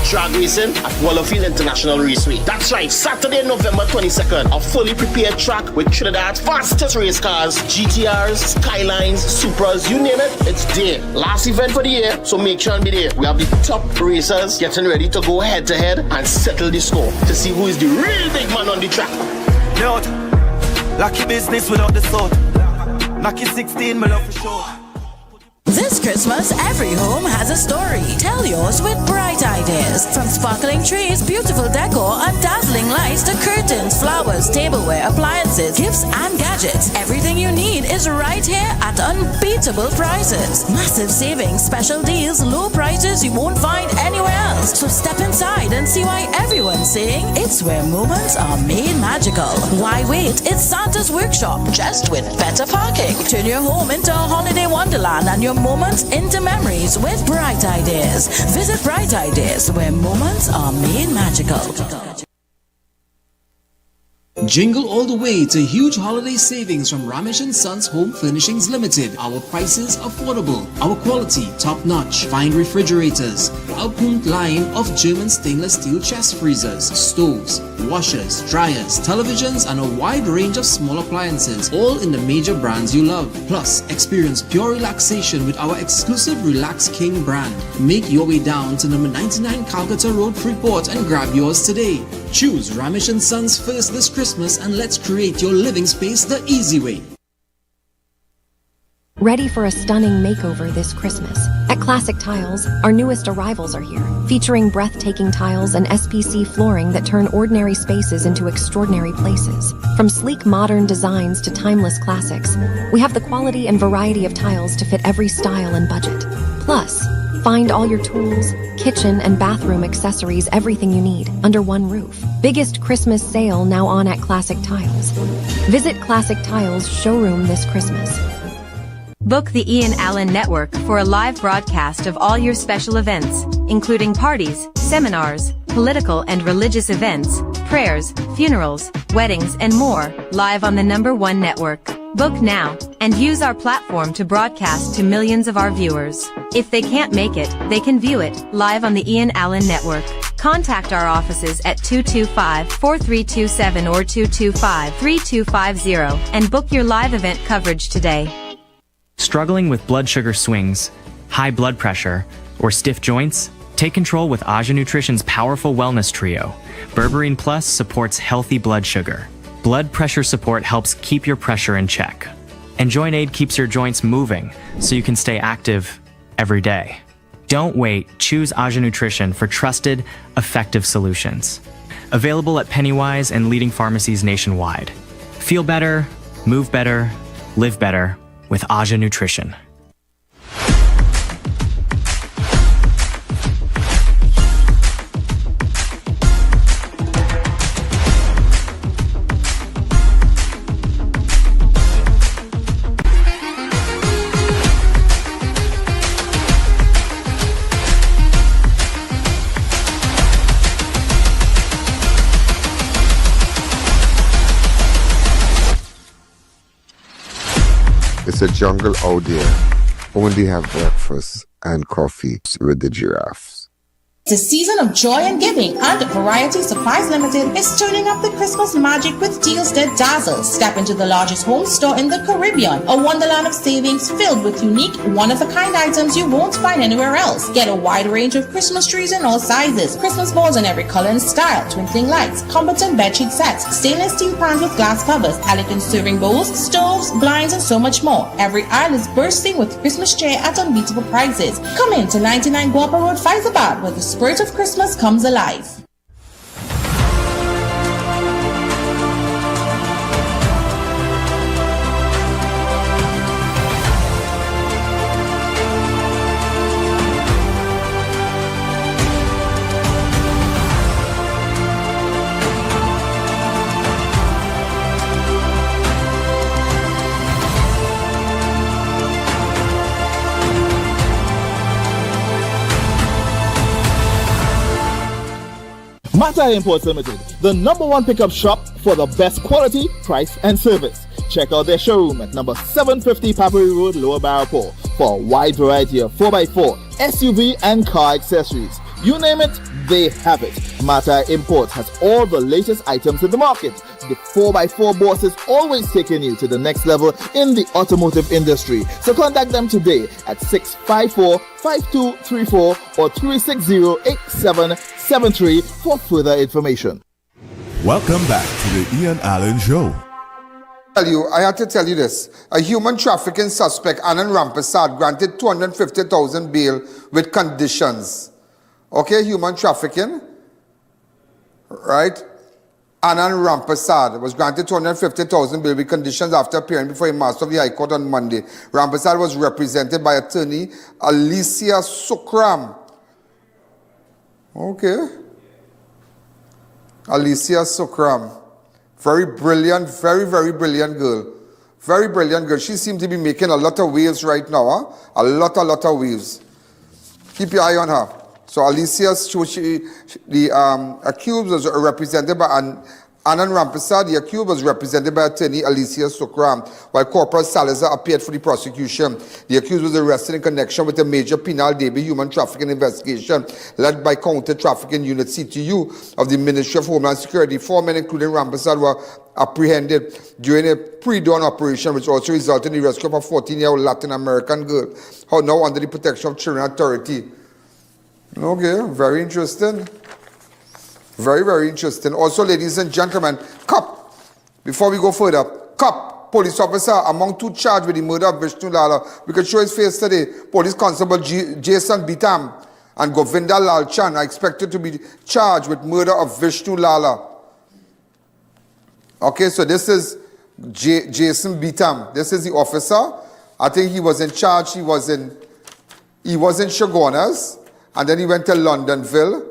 Drag racing at Wallowfield International Raceway. That's right, Saturday, November 22nd, a fully prepared track with Trinidad's fastest race cars, GTRs, Skylines, Supras, you name it, it's there. Last event for the year, so make sure and be there. We have the top racers getting ready to go head to head and settle the score to see who is the real big man on the track. Note, lucky business without the sword. Lucky 16, my love for sure. This Christmas, every home has a story. Tell yours with bright ideas. From sparkling trees, beautiful decor, and dazzling lights to curtains, flowers, tableware, appliances, gifts, and gadgets. Everything you need is right here at unbeatable prices. Massive savings, special deals, low prices you won't find anywhere else. So step inside and see why everyone's saying it's where moments are made magical. Why wait? It's Santa's Workshop, just with better parking. Turn your home into a holiday wonderland and your moments into memories with Bright Ideas. Visit Bright Ideas, where moments are made magical. Jingle all the way to huge holiday savings from Ramesh & Sons Home Furnishings Limited. Our prices affordable, our quality top-notch. Fine refrigerators, a Punt line of German stainless steel chest freezers, stoves, washers, dryers, televisions, and a wide range of small appliances, all in the major brands you love. Plus, experience pure relaxation with our exclusive Relax King brand. Make your way down to number 99 Calcutta Road, Freeport, and grab yours today. Choose Ramesh & Sons first this Christmas, and let's create your living space the easy way. Ready for a stunning makeover this Christmas? At Classic Tiles, our newest arrivals are here, featuring breathtaking tiles and SPC flooring that turn ordinary spaces into extraordinary places. From sleek modern designs to timeless classics, we have the quality and variety of tiles to fit every style and budget. Plus, find all your tools, kitchen and bathroom accessories, everything you need, under one roof. Biggest Christmas sale now on at Classic Tiles. Visit Classic Tiles showroom this Christmas. Book the I.A.N Network for a live broadcast of all your special events, including parties, seminars, political and religious events, prayers, funerals, weddings, and more, live on the #1 network. Book now, and use our platform to broadcast to millions of our viewers. If they can't make it, they can view it, live on the I.A.N Network. Contact our offices at 225-4327 or 225-3250, and book your live event coverage today. Struggling with blood sugar swings, high blood pressure, or stiff joints? Take control with Aja Nutrition's powerful wellness trio. Berberine Plus supports healthy blood sugar. Blood pressure support helps keep your pressure in check. And Joint Aid keeps your joints moving so you can stay active every day. Don't wait, choose Aja Nutrition for trusted, effective solutions. Available at Pennywise and leading pharmacies nationwide. Feel better, move better, live better with Aja Nutrition. It's a jungle out there. Only have breakfast and coffee with the giraffes. It's a season of joy and giving, and Variety Supplies Limited is turning up the Christmas magic with deals that dazzle. Step into the largest home store in the Caribbean, a wonderland of savings filled with unique, one-of-a-kind items you won't find anywhere else. Get a wide range of Christmas trees in all sizes, Christmas balls in every color and style, twinkling lights, comforting bedsheet sets, stainless steel pans with glass covers, elegant serving bowls, stoves, blinds, and so much more. Every aisle is bursting with Christmas cheer at unbeatable prices. Come in to 99 Guapa Road, Faizabad, where the spirit of Christmas comes alive. Mata Imports Limited, the #1 pickup shop for the best quality, price, and service. Check out their showroom at number 750 Papuri Road, Lower Barrapore, for a wide variety of 4x4, SUV, and car accessories. You name it, they have it. Mata Imports has all the latest items in the market. The 4x4 boss is always taking you to the next level in the automotive industry. So contact them today at 654-5234 or 360-8773 for further information. Welcome back to the Ian Allen Show. I had to tell you this. A human trafficking suspect, Anand Rampersad, granted 250,000 bail with conditions. Okay, human trafficking, right? Anand Rampersad was granted 250,000 bail with conditions after appearing before a master of the High Court on Monday. Rampersad was represented by attorney Alicia Sukram. Okay. Alicia Sukram. Very brilliant, very, very brilliant girl. Very brilliant girl. She seems to be making a lot of waves right now. Huh? A lot of waves. Keep your eye on her. So Alicia, the accused was represented by Anand Rampersad. The accused was represented by attorney Alicia Sukram, while Corporal Salazar appeared for the prosecution. The accused was arrested in connection with a major penal daybreak human trafficking investigation led by Counter Trafficking Unit CTU of the Ministry of Homeland Security. 4 men, including Rampersad, were apprehended during a pre-dawn operation, which also resulted in the rescue of a 14-year-old Latin American girl, who now under the protection of Trinidad Authority. Okay, very interesting. Very, very interesting. Also, ladies and gentlemen, COP, before we go further, COP, police officer among two charged with the murder of Vishnu Lala. We can show his face today. Police Constable Jason Bitam and Govinda Lalchan are expected to be charged with murder of Vishnu Lala. Okay, so this is Jason Bitam. This is the officer. I think he was in charge. He was in Chaguanas, and then he went to Londonville.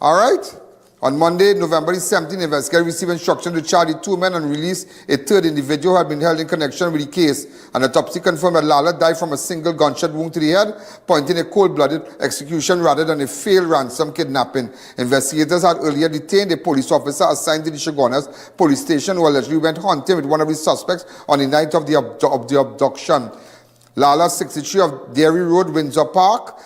All right? On Monday, November 17, investigators received instruction to charge the 2 men and release a third individual who had been held in connection with the case. An autopsy confirmed that Lala died from a single gunshot wound to the head, pointing a cold-blooded execution rather than a failed ransom kidnapping. Investigators had earlier detained a police officer assigned to the Chaguanas police station who allegedly went hunting with one of the suspects on the night of the abduction. Lala, 63 of Dairy Road, Windsor Park,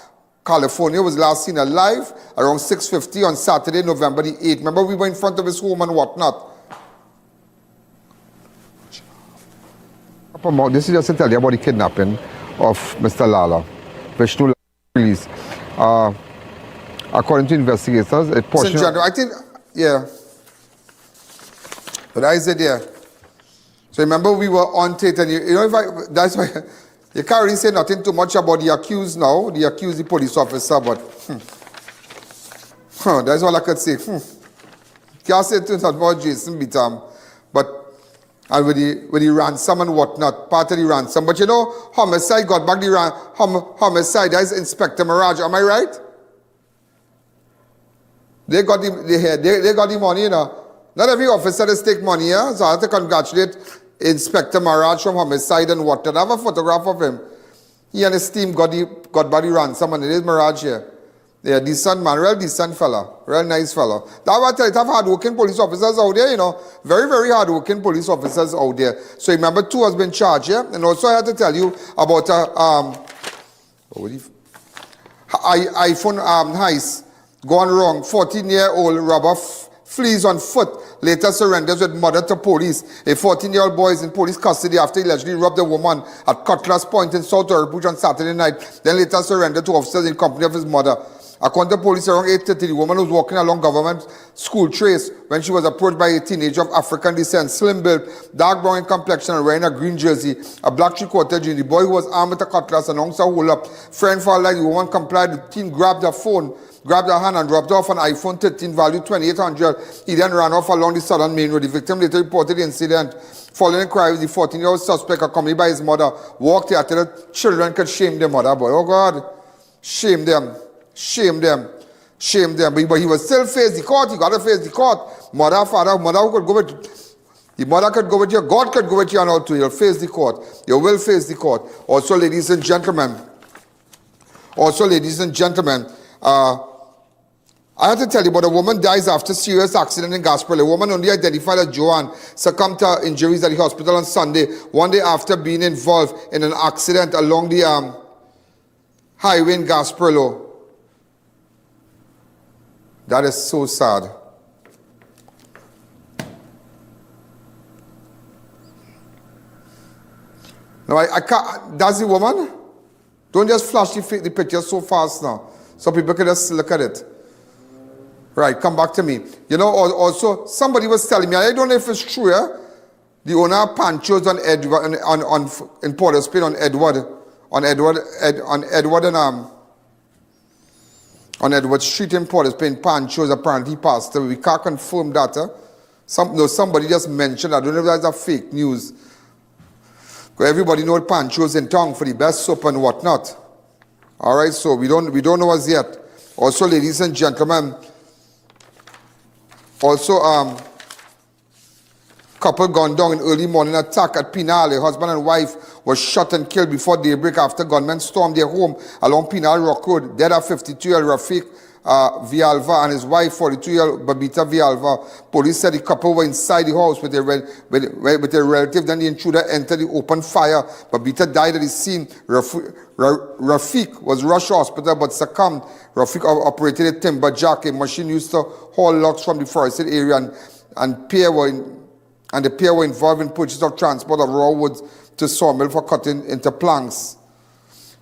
California, was last seen alive around 6:50 on Saturday, November the 8th. Remember, we were in front of his home and whatnot. This is just to tell you about the kidnapping of Mr. Lala. Vishnu Lala released. According to investigators, a portion... I think, yeah. But I said, yeah. So remember, we were on tape, and you know, that's why... You can't really say nothing too much about the accused now, the accused, the police officer, but that's all I could say. Can't say too much about Jason Bitam, but and with the ransom and whatnot, part of the ransom. But you know, homicide got back the homicide. That is Inspector Maraj. Am I right? They got the money, you know. Not every officer does take money, yeah? So I have to congratulate Inspector Maraj from homicide and whatnot. I have a photograph of him. He and his team got by the ransom, and it is Maraj here. Yeah, decent man, real decent fella, real nice fella. That's what I tell you, have hard-working police officers out there, you know. Very, very hard-working police officers out there. So remember, 2 has been charged, yeah? And also I had to tell you about iPhone heist gone wrong. 14-year-old robber flees on foot, later surrenders with mother to police. A 14-year-old boy is in police custody after he allegedly robbed a woman at Cutlass Point in South Orange on Saturday night, then later surrendered to officers in company of his mother. According to police, around 8:30, the woman was walking along government school trace when she was approached by a teenager of African descent, slim-built, dark brown in complexion, and wearing a green jersey, a black three-quarter jeans. The boy, who was armed with a cutlass, announced a hold-up. Friend for life, the woman complied. The teen grabbed her phone, grabbed her hand, and dropped off an iPhone 13 value $2,800. He then ran off along the southern main road. The victim later reported the incident. Following inquiries, the 14-year-old suspect, accompanied by his mother, walked here till the children could shame their mother. Boy, oh God, shame them. Shame them. Shame them. But he was still face the court. He got to face the court. Mother, father, mother who could go with... The mother could go with you. God could go with you and all too. You'll face the court. You will face the court. Also, ladies and gentlemen. I have to tell you about a woman dies after serious accident in Gasperle. A woman only identified as Joanne succumbed to injuries at the hospital on Sunday, one day after being involved in an accident along the highway in Gasperle. That is so sad. No, I can't. That's the woman? Don't just flash the picture so fast now, so people can just look at it. Right, come back to me. You know, also, somebody was telling me, I don't know if it's true, yeah? The owner of Pancho's on Edward in Port of Spain on Edward Street in Port of Spain. Pancho's apparently passed away. We can't confirm that. Somebody just mentioned. I don't know if that's a fake news. Because everybody knows Pancho's in town for the best soap and whatnot. All right, so we don't know as yet. Also, ladies and gentlemen, couple gone down in early morning attack at Penal. A husband and wife was shot and killed before daybreak after gunmen stormed their home along Penal Rock Road. Dead are 52-year-old Rafeak Vialva and his wife, 42-year-old Babita Vialva. Police said the couple were inside the house with their relative. Then the intruder entered the open fire. Babita died at the scene. Rafeak was rushed to hospital but succumbed. Rafeak operated a timber jack, a machine used to haul logs from the forested area, and the pair were involved in purchase of transport of raw wood to sawmill for cutting into planks.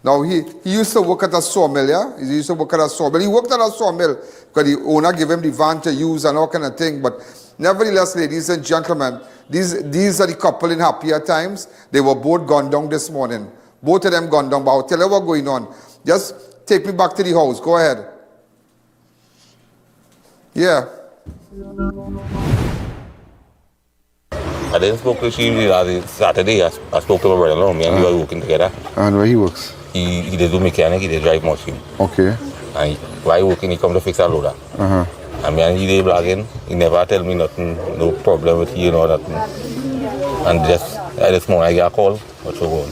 Now, he used to work at a sawmill, yeah? He used to work at a sawmill. He worked at a sawmill because the owner gave him the van to use and all kind of thing. But nevertheless, ladies and gentlemen, these are the couple in happier times. They were both gone down this morning. Both of them gone down. But I'll tell you what's going on. Just take me back to the house. Go ahead. Yeah. I didn't spoke to she Saturday. I spoke to my brother-in-law. Me and we were working together. And where he works? He did do mechanic. He did drive machine. Okay. And while he working, he come to fix a loader. And me and he did blagging. He never tell me nothing, no problem with he, nothing. And just this morning I got a call. What's going on?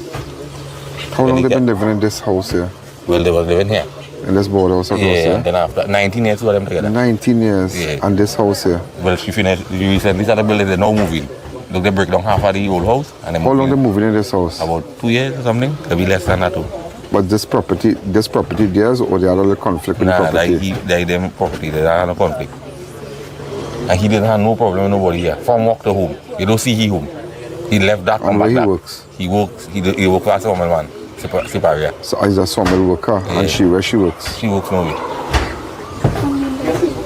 How long they been living in this house here? Well, they was living here. In this board house across here? And then after 19 years we were them together. 19 years. Yeah. And this house here? Well, she finished. We recently started building. They're now moving. Look, they break down half of the old house. And how long they moving in this house? About 2 years or something. Maybe less than that too. But this property theirs, or they had a little conflict with the property? Like them property, they had no conflict. And he didn't have no problem with nobody here. From walk to home. You don't see he home. He left that, come back. He works? He works as a sawmill man. Siparia. So he's a sawmill worker, yeah. And where she works? She works nowhere.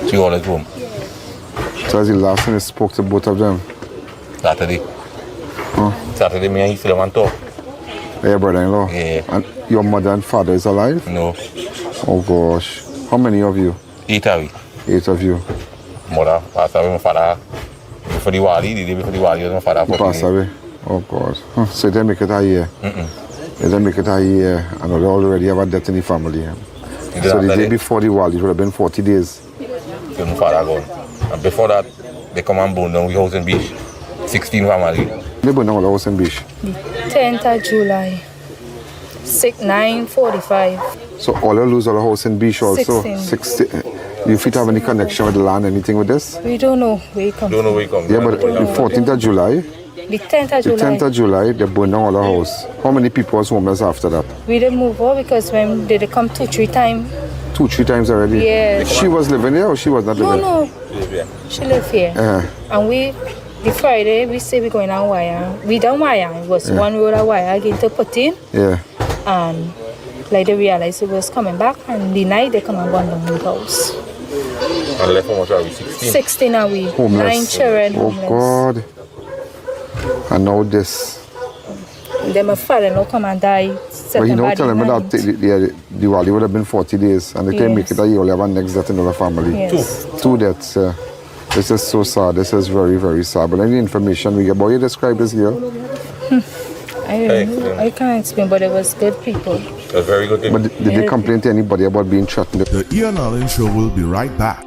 She always home. So as the last time you spoke to both of them? Saturday. Saturday, me and he still want to talk. Your brother-in-law? Yeah. And your mother and father is alive? No. Oh gosh. How many of you? 8 of you. 8 of you. Mother passed away, my father. Before the Wali, the day before the Wali, my father passed away. Oh God. So they make it a year? They didn't make it a year, and they already have a death in the family. So the day before the Wali, it would have been 40 days. So my father gone. And before that, they come and burn down the house in Beach. 16 family. They burn down the house in Beach? 10th of July, 9:45. So all you lose all the house in Beach also? 16. Do you have any connection with the land, anything with this? We don't know where it comes from. Don't know where it comes from. Yeah, but the 14th of July? The 10th of July. The 10th of July, they burned down all the house. How many people was homeless after that? We didn't move out because when they come 2-3 times. 2-3 times already? Yes. She was living here or she was not living here? No. She lived here. And the Friday, we say we're going on wire. We done wire. It was one road of wire again to put in. Yeah. And like they realized it was coming back, and the night they come and burn down the house. And left how much are we? 16? 16 are we. Homeless. 9 children homeless. Oh God. And now this. Then my father come and die. But he not telling me that the Wali would have been 40 days, and they can make it a year, have a next death in the family. Yes. Two deaths. This is so sad. This is very, very sad. But any information we get about you describe this here? I can't explain, but it was good people. It was very good. But did they complain to anybody about being threatened? The I.A.N show will be right back.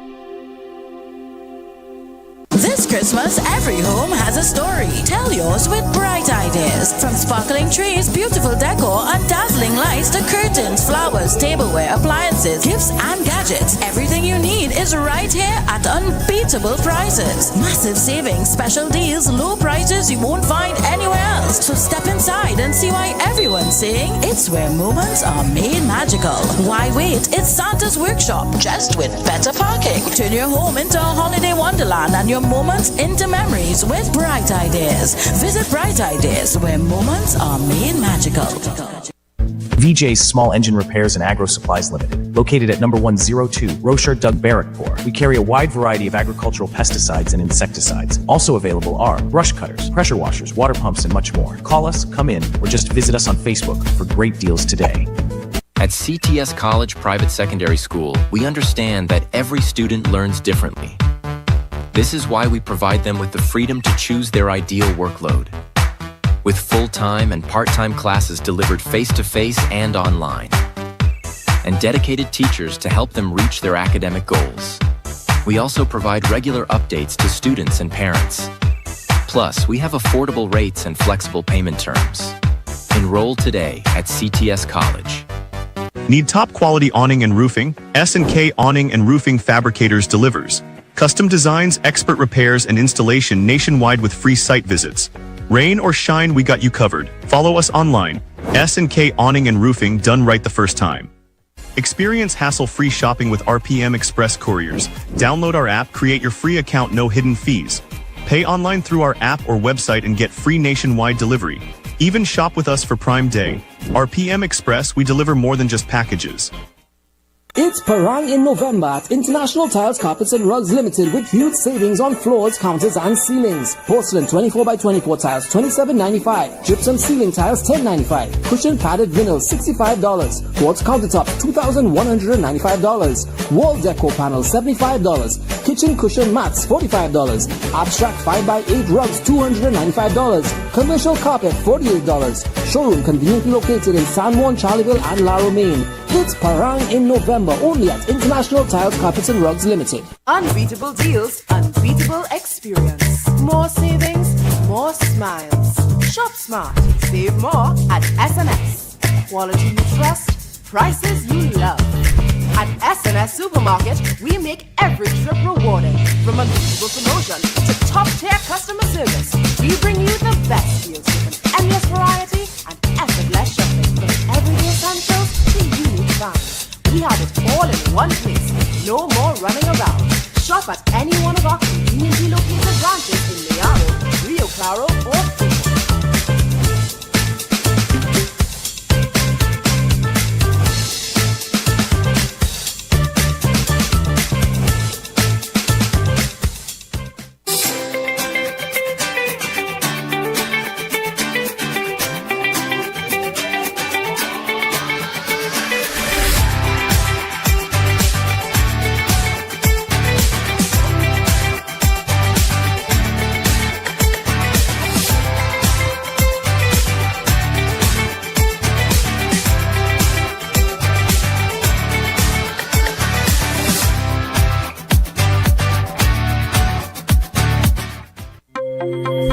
This Christmas, every home has a story. Tell yours with bright ideas. From sparkling trees, beautiful decor, and dazzling lights to curtains, flowers, tableware, appliances, gifts, and gadgets. Everything you need is right here at unbeatable prices. Massive savings, special deals, low prices you won't find anywhere else. So step inside and see why everyone's saying it's where moments are made magical. Why wait? It's Santa's Workshop, just with better parking. Turn your home into a holiday wonderland and your moments into memories with Bright Ideas. Visit Bright Ideas, where moments are made magical. VJ's Small Engine Repairs and Agro Supplies Limited, located at number 102 Rocher Doug Barrackpore. We carry a wide variety of agricultural pesticides and insecticides. Also available are brush cutters, pressure washers, water pumps, and much more. Call us, come in, or just visit us on Facebook for great deals today. At CTS College Private Secondary School, we understand that every student learns differently. This is why we provide them with the freedom to choose their ideal workload. With full-time and part-time classes delivered face-to-face and online, and dedicated teachers to help them reach their academic goals. We also provide regular updates to students and parents. Plus, we have affordable rates and flexible payment terms. Enroll today at CTS College. Need top quality awning and roofing? S&K Awning and Roofing Fabricators delivers. Custom designs, expert repairs, and installation nationwide with free site visits. Rain or shine, we got you covered. Follow us online. S&K Awning and Roofing, done right the first time. Experience hassle-free shopping with RPM Express Couriers. Download our app, create your free account, no hidden fees. Pay online through our app or website and get free nationwide delivery. Even shop with us for Prime Day. RPM Express, we deliver more than just packages. It's Parang in November at International Tiles, Carpets and Rugs Limited with huge savings on floors, counters and ceilings. Porcelain 24x24 tiles $27.95. Gypsum ceiling tiles $10.95. Cushion padded vinyl $65. Quartz countertops $2,195. Wall deco panels $75. Kitchen cushion mats $45. Abstract 5x8 rugs $295. Commercial carpet $48. Showroom conveniently located in San Juan, Charleville and La Romaine. It's Parang in November, only at International Tiles, Carpets and Rugs Limited. Unbeatable deals, unbeatable experience. More savings, more smiles. Shop smart, save more at SNS. Quality you trust, prices you love. At SNS Supermarket, we make every trip rewarding. From unbeatable promotion to top-tier customer service, we bring you the best deals with an endless variety and effortless shopping. From everyday essentials to unique finds. We have it all in one place. No more running around. Shop at any one of our conveniently located branches in Mayaro, Rio Claro, or Fisher.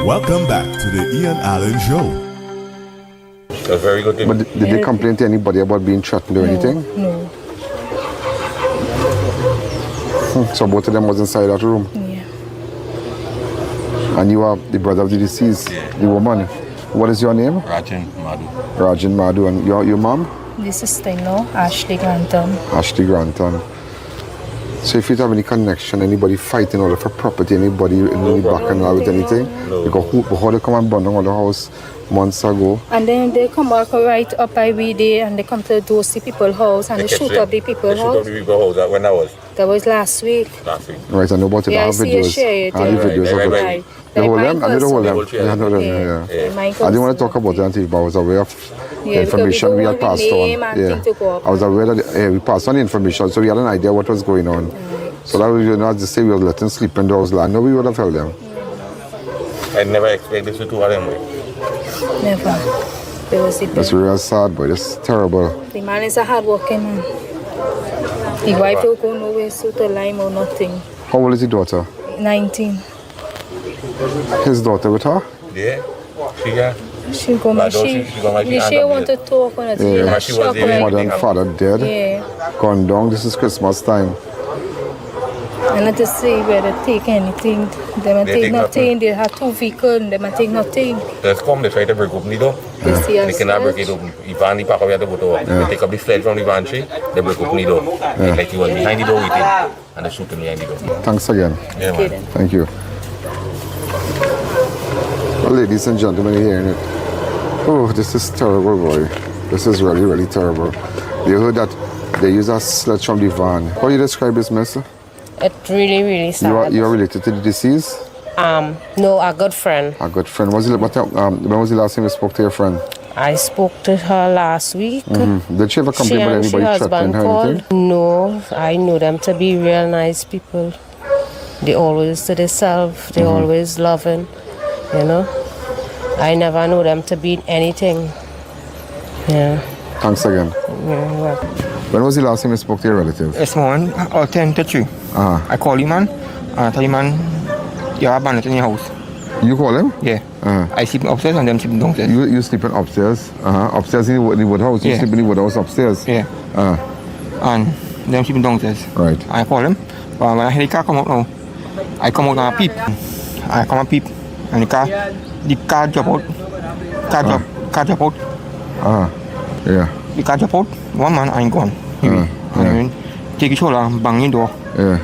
Welcome back to the I.A.N Show. That's very good. But did they complain to anybody about being threatened or anything? No. So both of them was inside that room? Yeah. And you are the brother of the deceased, the woman. What is your name? Rajan Madhu. Rajan Madhu. And your mom? This is sister-in-law, Ashley Grantham. Ashley Grantham. So if you have any connection, anybody fighting over for property, anybody in the back and all with anything, because how they come and burn down all the house months ago. And then they come back right up every day and they come to the see people's house and they shoot up the people's house. Shoot up the people's house. When that was? That was last week. Last week. Right, I know about it. I have videos. I have videos of it. They hold them? I didn't hold them. Yeah, no, yeah. I didn't want to talk about it until I was aware of the information we had passed on. Yeah. I was aware that we passed on the information, so we had an idea what was going on. So that was not to say we were letting sleep in those land. No, we would have held them. I never expected this to happen. Never. That's real sad, boy. That's terrible. The man is a hard-working man. The wife will go nowhere, so to lime or nothing. How old is the daughter? 19. His daughter with her? Yeah. She go my she want to talk on it. Yeah, she was the mother and father dead. Yeah. Gone down. This is Christmas time. And not to say where they take anything. They might take nothing. They have 2 vehicles. They might take nothing. Let's come. They try to break open the door. They cannot break it open. Ivan, the pack of the door. They take up the sled from the van tree. They break open the door. Like he was behind the door with it. And they shoot him behind the door. Thanks again. Yeah, man. Thank you. Well, ladies and gentlemen, you're hearing it. Oh, this is terrible, boy. This is really, really terrible. You heard that they use a sledge from the van. How do you describe this, miss? It's really, really sad. You are related to the deceased? No, a good friend. A good friend. When was the last time you spoke to your friend? I spoke to her last week. Did she ever complain about anybody threatening her or anything? No, I know them to be real nice people. They always to themselves. They always loving, you know. I never know them to be anything. Yeah. Thanks again. Yeah, well. When was the last time you spoke to your relative? This morning, 10 to 3. I call him, man. I tell him, man, you're abandoned in your house. You call him? Yeah. I sleep upstairs and them sleeping downstairs. You sleeping upstairs? Upstairs in the wood house? You sleep in the wood house upstairs? Yeah. And them sleeping downstairs. Right. I call him. When I hear the car come out now, I come out and peep. I come and peep. And the car drop out. Car drop out. Yeah. The car drop out. One man and gone. And take his shoulder and bang in the door. Yeah.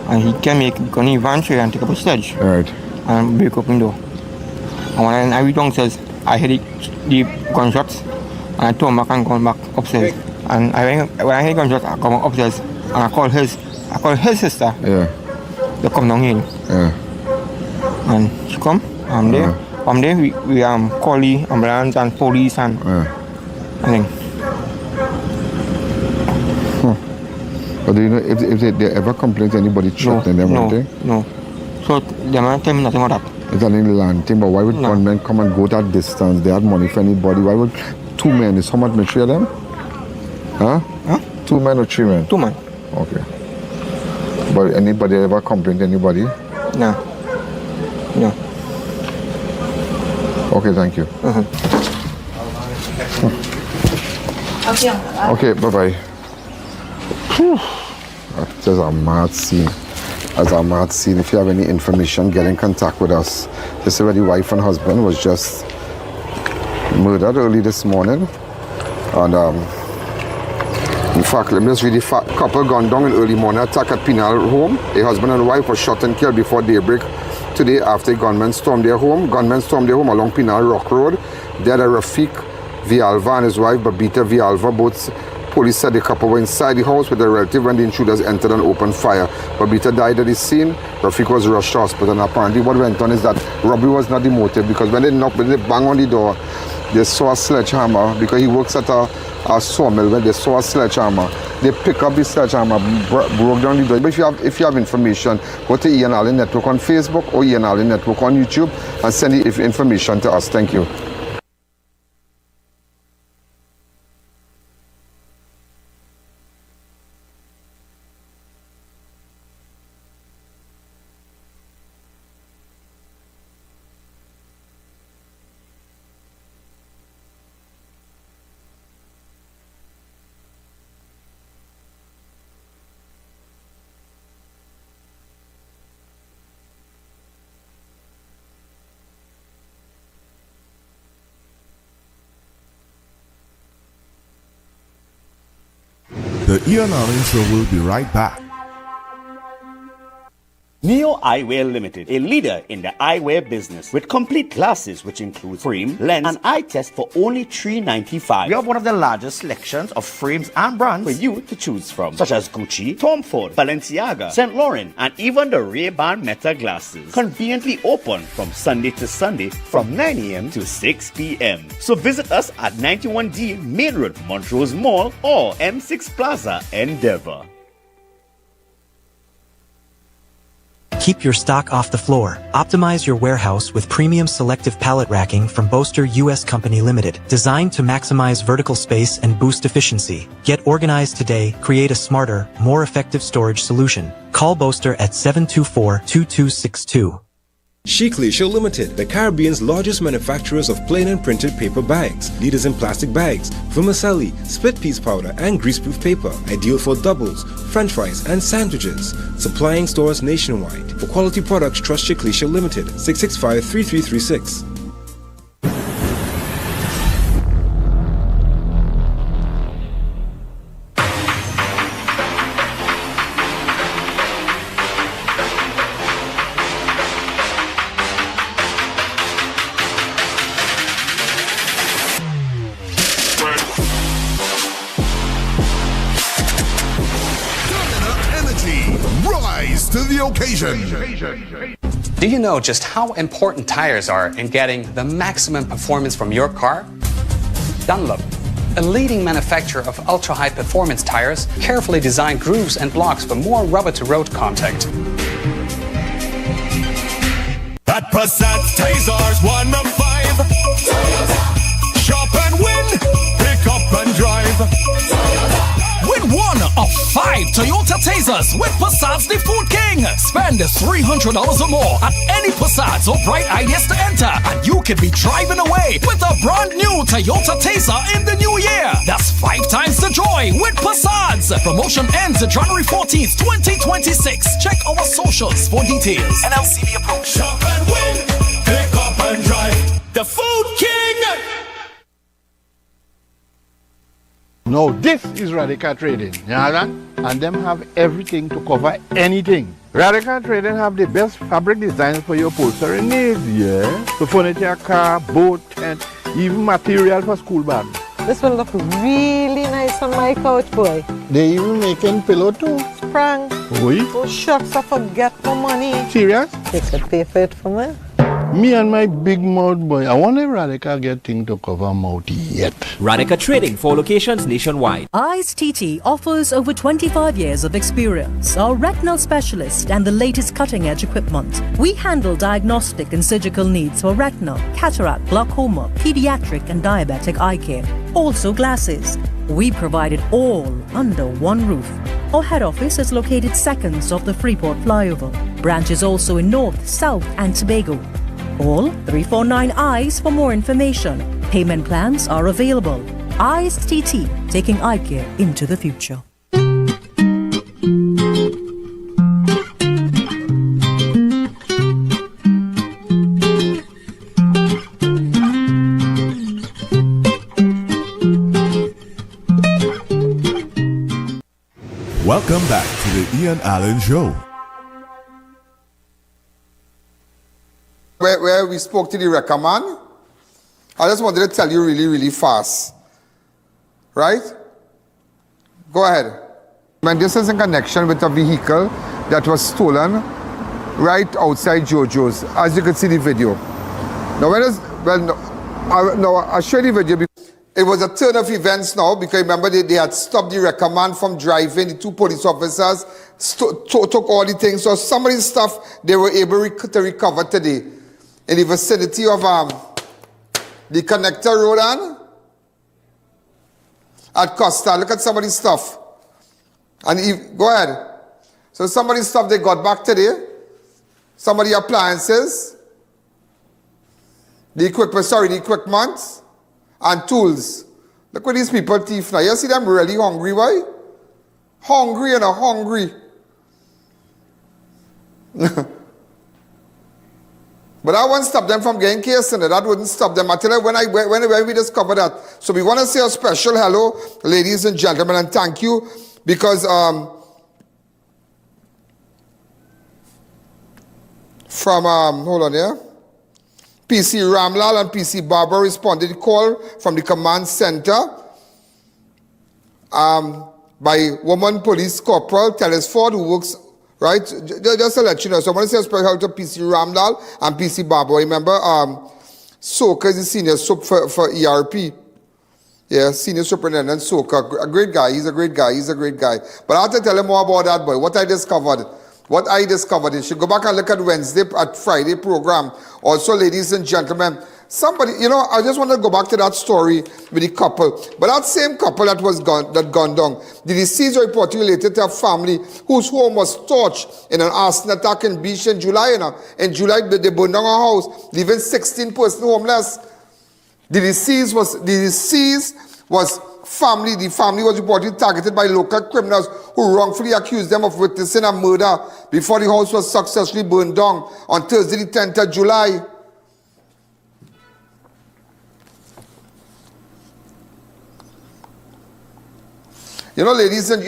And he can make, because he van tray and take up a sledge. Right. And break up window. And when I reach downstairs, I hear the gunshots and I turn back and gone back upstairs. And when I hear gunshots, I come upstairs and I call his sister. Yeah. They come down here. Yeah. And she come, I'm there. From there we call the ambulance and police and everything. But do you know if they ever complain to anybody threatening them? No. So they might tell me nothing about that. It's an inland thing, but why would gunmen come and go that distance? They had money for anybody. Why would 2 men? Is how much men, 3 of them? Huh? 2 men or 3 men? 2 men. Okay. But anybody ever complained to anybody? No. Okay, thank you. Okay, bye-bye. That's a mad scene. That's a mad scene. If you have any information, get in contact with us. This is where the wife and husband was just murdered early this morning. And in fact, let me just read the fact. Couple gone down in early morning attack at Penal home. A husband and wife were shot and killed before daybreak today after gunmen stormed their home. Gunmen stormed their home along Penal Rock Road. Dead are Rafeak Vialva and his wife Babita Vialva. Both police said the couple were inside the house with a relative when the intruders entered and opened fire. Babita died at the scene. Rafeak was rushed to hospital, and apparently what went on is that robbery was not the motive, because when they bang on the door, they saw a sledgehammer, because he works at a sawmill. When they saw a sledgehammer, they pick up the sledgehammer, broke down the door. But if you have information, go to I.A.N Network on Facebook or I.A.N Network on YouTube and send the information to us. Thank you. The I.A.N Show will be right back. Neo Eyewear Limited, a leader in the eyewear business with complete glasses which include frame, lens, and eye test for only $3.95. We have one of the largest selections of frames and brands for you to choose from, such as Gucci, Tom Ford, Balenciaga, St. Laurent, and even the Ray-Ban Meta glasses. Conveniently open from Sunday to Sunday from 9 a.m. to 6 p.m. So visit us at 91D Main Road, Montrose Mall, or M6 Plaza, Endeavor. Keep your stock off the floor. Optimize your warehouse with premium selective pallet racking from Boaster US Company Limited, designed to maximize vertical space and boost efficiency. Get organized today. Create a smarter, more effective storage solution. Call Boaster at 724-2262. Shiklisha Limited, the Caribbean's largest manufacturers of plain and printed paper bags, leaders in plastic bags, vermicelli, split piece powder, and greaseproof paper, ideal for doubles, french fries, and sandwiches. Supplying stores nationwide. For quality products, trust Shiklisha Limited, 665-3336. to the occasion. Do you know just how important tires are in getting the maximum performance from your car? Dunlop, a leading manufacturer of ultra-high performance tires, carefully designed grooves and blocks for more rubber-to-road contact. At Passat Tazars 1 of 5. Toyota. Shop and win. Pick up and drive. Toyota. Win 1 of 5 Toyota Tazers with Passat's the Food King. Spend $300 or more at any Passat or Bright Ideas to enter, and you could be driving away with a brand new Toyota Tazer in the new year. That's 5 times the joy with Passats. Promotion ends January 14th, 2026. Check our socials for details. NLCB approach. Shop and win. Pick up and drive. The Food King. Now this is Radical Trading, you know that? And them have everything to cover anything. Radical Trading have the best fabric designs for your upholstery needs, yeah? To furnish your car, boat, tent, even material for school bags. This will look really nice on my couch, boy. They even making pillow too. Sprang. Oui? Oh shucks, I forget my money. Serious? You could pay for it for me. Me and my big mouth boy, I wonder if Radical get thing to cover mouth yet. Radical Trading, 4 locations nationwide. Eyes TT offers over 25 years of experience, are retinal specialist and the latest cutting-edge equipment. We handle diagnostic and surgical needs for retinal, cataract, glaucoma, pediatric and diabetic eye care. Also glasses. We provide it all under one roof. Our head office is located seconds off the Freeport flyover. Branches also in North, South and Tobago. Call 349 Eyes for more information. Payment plans are available. Eyes TT, taking eye care into the future. Welcome back to the I.A.N Show. Where we spoke to the wrecker man, I just wanted to tell you really fast. Right? Go ahead. When this is in connection with a vehicle that was stolen right outside Jojo's, as you can see the video. Now, I'll show you the video. It was a turn of events now because remember they had stopped the wrecker man from driving. The 2 police officers took all the things. So some of the stuff they were able to recover today in the vicinity of the connector road at Costa. Look at some of the stuff. And go ahead. So some of the stuff they got back today. Some of the appliances. The equipment. And tools. Look what these people thief now. You see them really hungry, why? Hungry and hungry. But I won't stop them from getting cases, and that wouldn't stop them. I tell you, when we discovered that. So we want to say a special hello, ladies and gentlemen, and thank you, because from, hold on here, PC Ramlal and PC Barber responded to call from the command center by woman police corporal Telesford, who works. Right? Just to let you know. So I want to say a special help to PC Ramdal and PC Babo. Remember, Soka is the senior sup for ERP. Yeah, senior superintendent Soka. A great guy. He's a great guy. But I have to tell him more about that boy. What I discovered is, you should go back and look at Friday program. Also, ladies and gentlemen, somebody, I just want to go back to that story with the couple. But that same couple that gone down, the deceased reportedly related to a family whose home was torched in an arson attack in Beach in July. In July, they burned down a house, leaving 16 persons homeless. The deceased was family. The family was reportedly targeted by local criminals who wrongfully accused them of witnessing a murder before the house was successfully burned down on Thursday, the 10th of July. Ladies and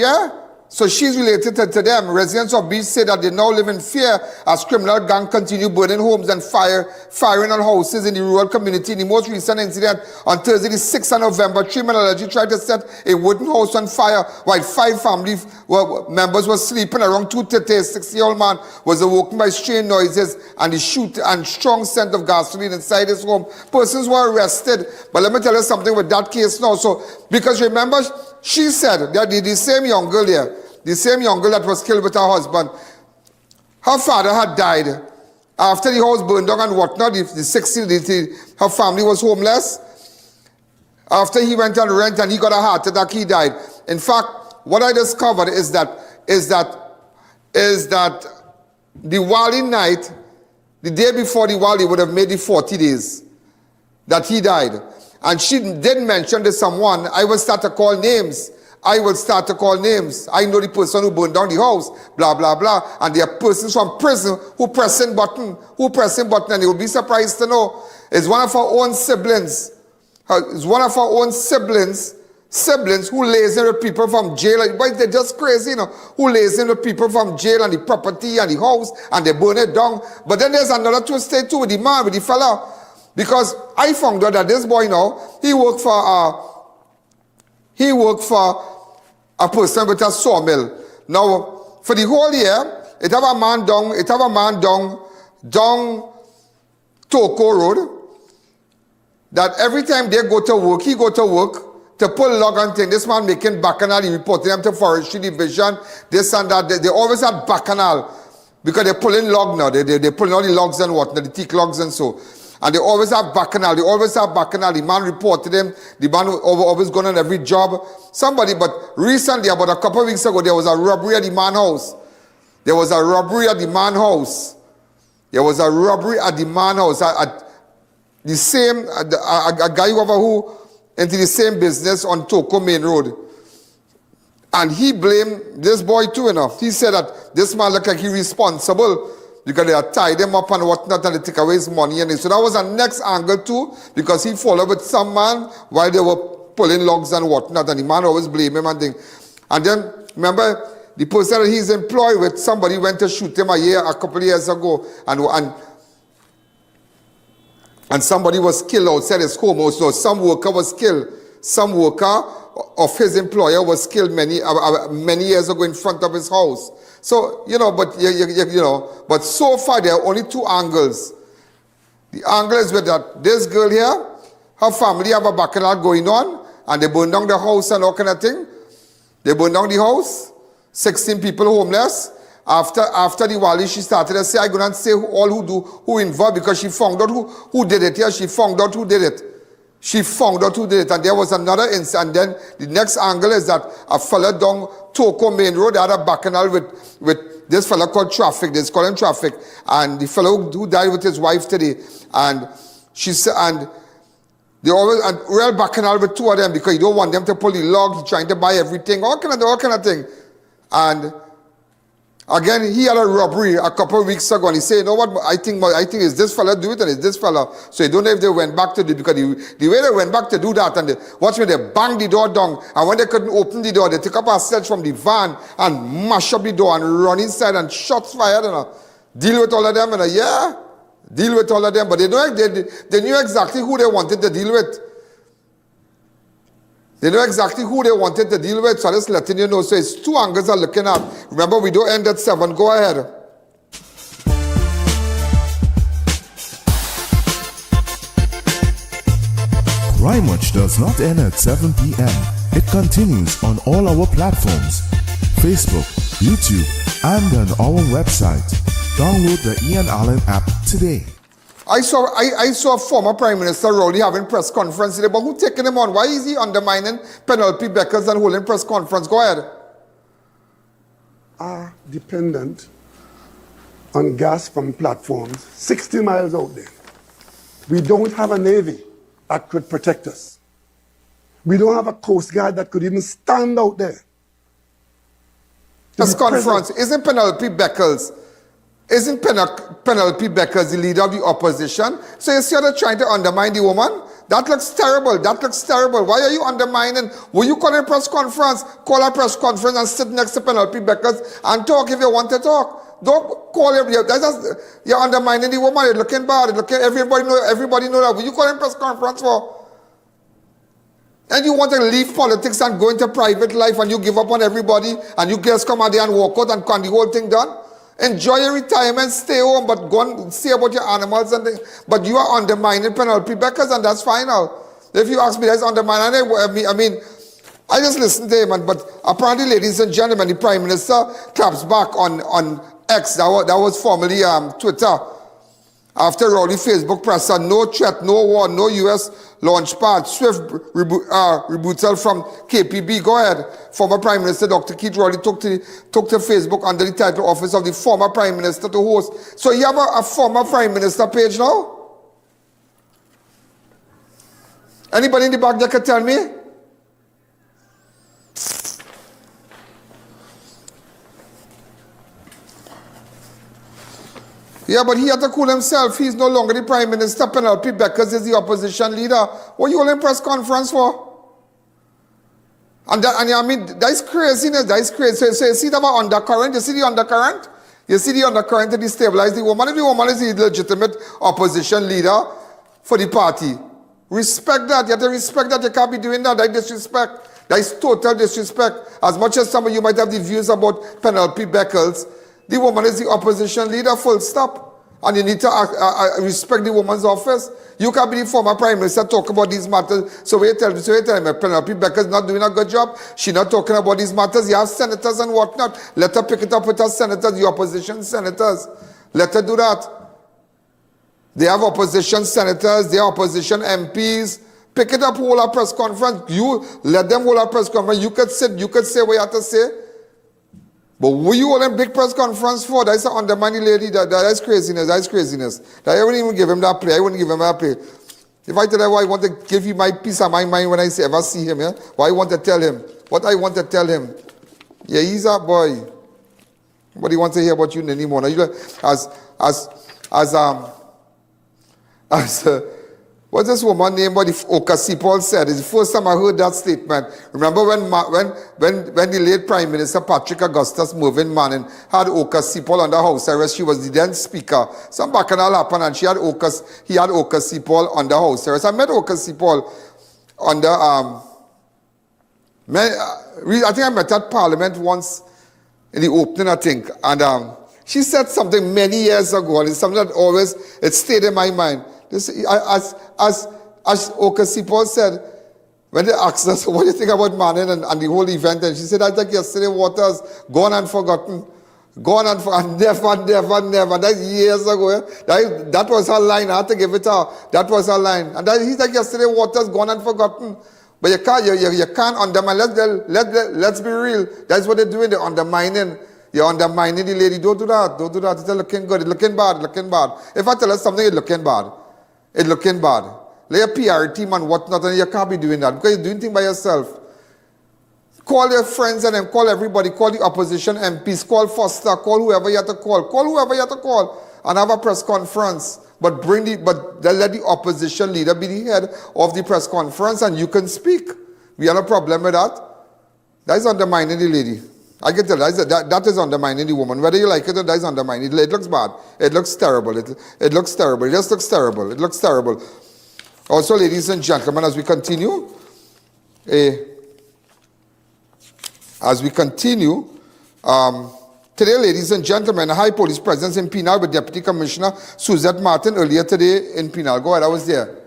So she's related to them. Residents of Beach say that they now live in fear as criminal gang continue burning homes and firing on houses in the rural community. In the most recent incident on Thursday, the 6th of November, 3 men allegedly tried to set a wooden house on fire while 5 family members were sleeping. Around 2:30, a 60-year-old man was awoken by strange noises and the strong scent of gasoline inside his home. Persons were arrested. But let me tell you something with that case now. So, because remember, she said that the same young girl here, the same young girl that was killed with her husband, her father had died. After the house burned down and whatnot, her family was homeless. After he went on rent and he got a heart attack, he died. In fact, what I discovered is that Diwali night, the day before Diwali would have made the 40 days that he died. And she did mention to someone, I will start to call names. I will start to call names. I know the person who burned down the house, blah, blah, blah. And there are persons from prison who pressing button, and you'll be surprised to know it's one of our own siblings. It's one of our own siblings who lays in with people from jail. But they're just crazy, you know, who lays in with people from jail and the property and the house and they burn it down. But then there's another twist too with the man, with the fella. Because I found out that this boy now, he worked for a person with a sawmill. Now, for the whole year, it have a man down Toko Road, that every time they go to work, he go to work to pull log and thing. This man making bacchanal, he reporting them to Forestry Division, this and that. They always had bacchanal because they're pulling log now. They're pulling all the logs and whatnot, the teak logs and so. And they always have bacchanal. The man reported him. The man always going on every job. But recently, about a couple of weeks ago, there was a robbery at the man house. A guy who into the same business on Toko Main Road. And he blamed this boy too enough. He said that this man looked like he's responsible because they had tied him up and whatnot and they took away his money. And so that was a next angle too, because he followed with some man while they were pulling logs and whatnot, and the man always blamed him and thing. And then, remember, the person that he's employed with, somebody went to shoot him a couple of years ago, and somebody was killed outside his home also. Some worker was killed. Some worker of his employer was killed many years ago in front of his house. So, but so far there are only 2 angles. The angle is with that this girl here, her family have a bacchanal going on, and they burn down the house and all kind of thing. They burn down the house, 16 people homeless. After Diwali, she started to say, I'm going to say who involved, because she found out who did it. Yeah, she found out who did it. And there was another incident. And then the next angle is that a fella down Toko Main Road had a bacchanal with this fella called Traffic. They call him Traffic. And the fellow who died with his wife today. And she said, and they always, and real bacchanal with 2 of them, because you don't want them to pull the log. He's trying to buy everything, all kind of thing. And again, he had a robbery a couple of weeks ago, and he said, you know what, I think is this fella do it, and it's this fella. So you don't know if they went back to do it, because the way they went back to do that, and they banged the door down, and when they couldn't open the door, they took up a sledge from the van and mash up the door and run inside, and shots fired, and deal with all of them, and deal with all of them. But they knew exactly who they wanted to deal with. They know exactly who they wanted to deal with, so I'm just letting you know. So it's 2 angles I'm looking at. Remember, we don't end at 7. Go ahead. Crime Watch does not end at 7 p.m. It continues on all our platforms, Facebook, YouTube, and on our website. Download the I.A.N app today. I saw former Prime Minister Rowley having press conference today, but who taking him on? Why is he undermining Penelope Beckers and holding press conference? Go ahead. Are dependent on gas from platforms 60 miles out there. We don't have a Navy that could protect us. We don't have a Coast Guard that could even stand out there. Press conference. Isn't Penelope Beckers the leader of the opposition? So you see how they're trying to undermine the woman? That looks terrible. That looks terrible. Why are you undermining? Will you call a press conference? Call a press conference and sit next to Penelope Beckers and talk if you want to talk. Don't call him. You're undermining the woman. You're looking bad. Everybody know that. Will you call a press conference for? And you want to leave politics and go into private life and you give up on everybody and you just come out there and walk out and the whole thing done? Enjoy your retirement, stay home, but go and see about your animals and things. But you are undermining Penelope Beckers, and that's final. If you ask me, that's undermining. I mean, I just listened to him, but apparently, ladies and gentlemen, the Prime Minister claps back on X, that was formerly Twitter. After Rowley Facebook presser, no threat, no war, no US launchpad, swift rebuttal from KPB. Go ahead. Former Prime Minister Dr. Keith Rowley took to Facebook under the title Office of the Former Prime Minister to host. So you have a former Prime Minister page now? Anybody in the back that can tell me? Yeah, but he had to cool himself. He's no longer the Prime Minister. Penelope Beckers is the opposition leader. What are you holding press conference for? And I mean, that's craziness. That's crazy. So you see that undercurrent? You see the undercurrent? You see the undercurrent to destabilize the woman. If the woman is the legitimate opposition leader for the party, respect that. You have to respect that. You can't be doing that. That's disrespect. That is total disrespect. As much as some of you might have the views about Penelope Beckers, the woman is the opposition leader, full stop. And you need to respect the woman's office. You can't be the former Prime Minister talk about these matters. So we tell me, Penelope Beckers not doing a good job. She's not talking about these matters. You have senators and whatnot. Let her pick it up with her senators, the opposition senators. Let her do that. They have opposition senators, they have opposition MPs. Pick it up, hold a press conference. You let them hold a press conference. You could sit, you could say what you have to say. But what you holding big press conference for? That's an undermining lady. That's craziness. That's craziness. I wouldn't even give him that play. I wouldn't give him that play. If I tell you why I want to give you my peace of my mind when I ever see him, yeah? Why I want to tell him. What I want to tell him. Yeah, he's a boy. Nobody wants to hear about you anymore. Now, you what's this woman named? What Okasi Paul said? It's the first time I heard that statement. Remember when the late Prime Minister Patrick Augustus Mervyn Manning had Okasi Paul under house arrest? She was the then speaker. Some bacchanal happened and he had Okasi Paul under house arrest. I met Okasi Paul under I think I met at Parliament once in the opening, I think, and she said something many years ago, and it's something that always it stayed in my mind. This, as Okasi Paul said, when they asked us, what do you think about Manning and the whole event, and she said, I think yesterday waters gone and forgotten. Gone and forgotten. Never. That's years ago. Yeah? That was her line. I had to give it to her. That was her line. And he's like, yesterday waters gone and forgotten. But you can't undermine. Let's be real. That's what they're doing. They're undermining. You're undermining the lady. Don't do that. Don't do that. It's looking good. It's looking bad. Looking bad. If I tell her something, it's looking bad. It's looking bad. Lay a PR team and whatnot, and you can't be doing that because you're doing things by yourself. Call your friends and them, call everybody, call the opposition MPs, call Foster, call whoever you have to call, and have a press conference. But let the opposition leader be the head of the press conference, and you can speak. We have no problem with that. That is undermining the lady. I can tell that is undermining the woman. Whether you like it or not, that is undermining. It looks bad. It looks terrible. It looks terrible. It just looks terrible. It looks terrible. Also, ladies and gentlemen, as we continue, today, ladies and gentlemen, a high police presence in Penal with Deputy Commissioner Suzette Martin earlier today in Penal. Go ahead, I was there.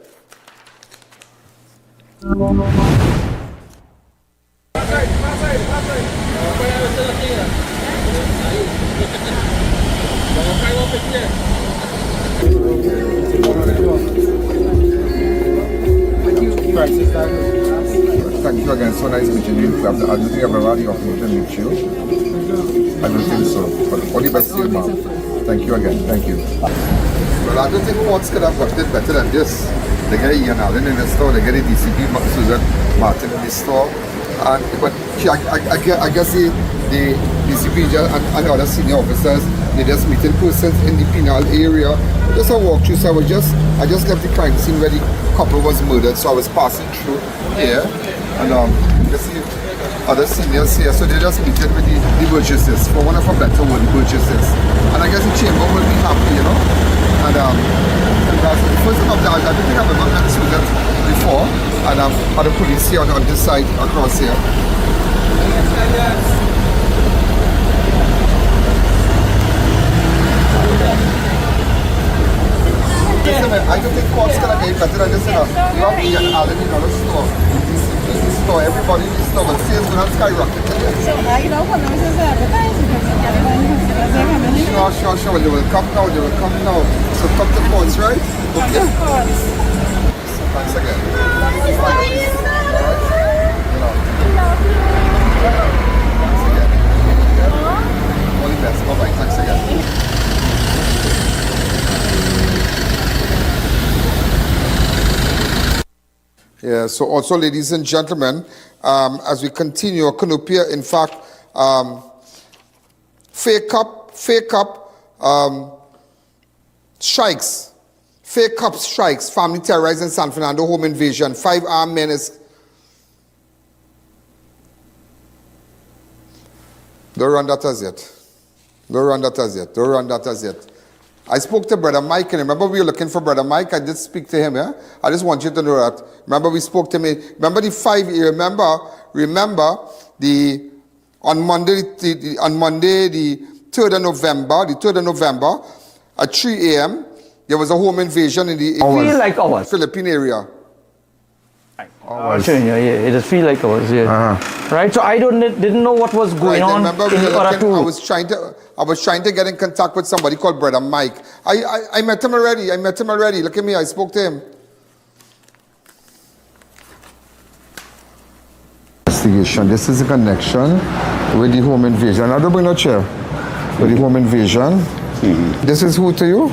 Thank you again, so nice meeting you. I don't think I've ever had the opportunity to meet you. I don't think so. But all the best to you, ma'am. Thank you again. Thank you. Well, I don't think courts could have got it better than this. They get I.A.N. in the store, they get the DCP Suzette Martin in the store. But I guess the DCP and other senior officers, they just meeting persons in the penal area. Just a walk through, so I just left the crime scene where the couple was murdered, so I was passing through here. And you see other seniors here, so they just meeting with the Burgesses, for one of a better word, the Burgesses. And I guess the chamber will be happy, you know. And the first thing of that, I think I've ever met Suzette before, and other police here on this side across here. I don't think courts can get better than this, you know. You have I.A.N in another store. This store, everybody in this store, but sales will not skyrocket. So, I don't know what is advertising. Sure. They will come now. So come to courts, right? Okay. Thanks again. All the best. Bye-bye. Thanks again. Yeah, so also, ladies and gentlemen, as we continue, Canopia, in fact, fake up strikes. Fake up strikes, family terrorized in San Fernando, home invasion, 5 armed men is... Don't run that as yet. I spoke to Brother Mike, and remember we were looking for Brother Mike. I did speak to him, yeah? I just want you to know that. Remember we spoke to him. Remember the 5 year, remember on Monday, the 3rd of November, at 3 a.m., there was a home invasion in the Philippine area. It just feel like ours, right? So I didn't know what was going on. Remember I was trying to get in contact with somebody called Brother Mike. I met him already. Look at me, I spoke to him. Investigation. This is a connection with the home invasion. I don't bring no chair. With the home invasion. This is who to you?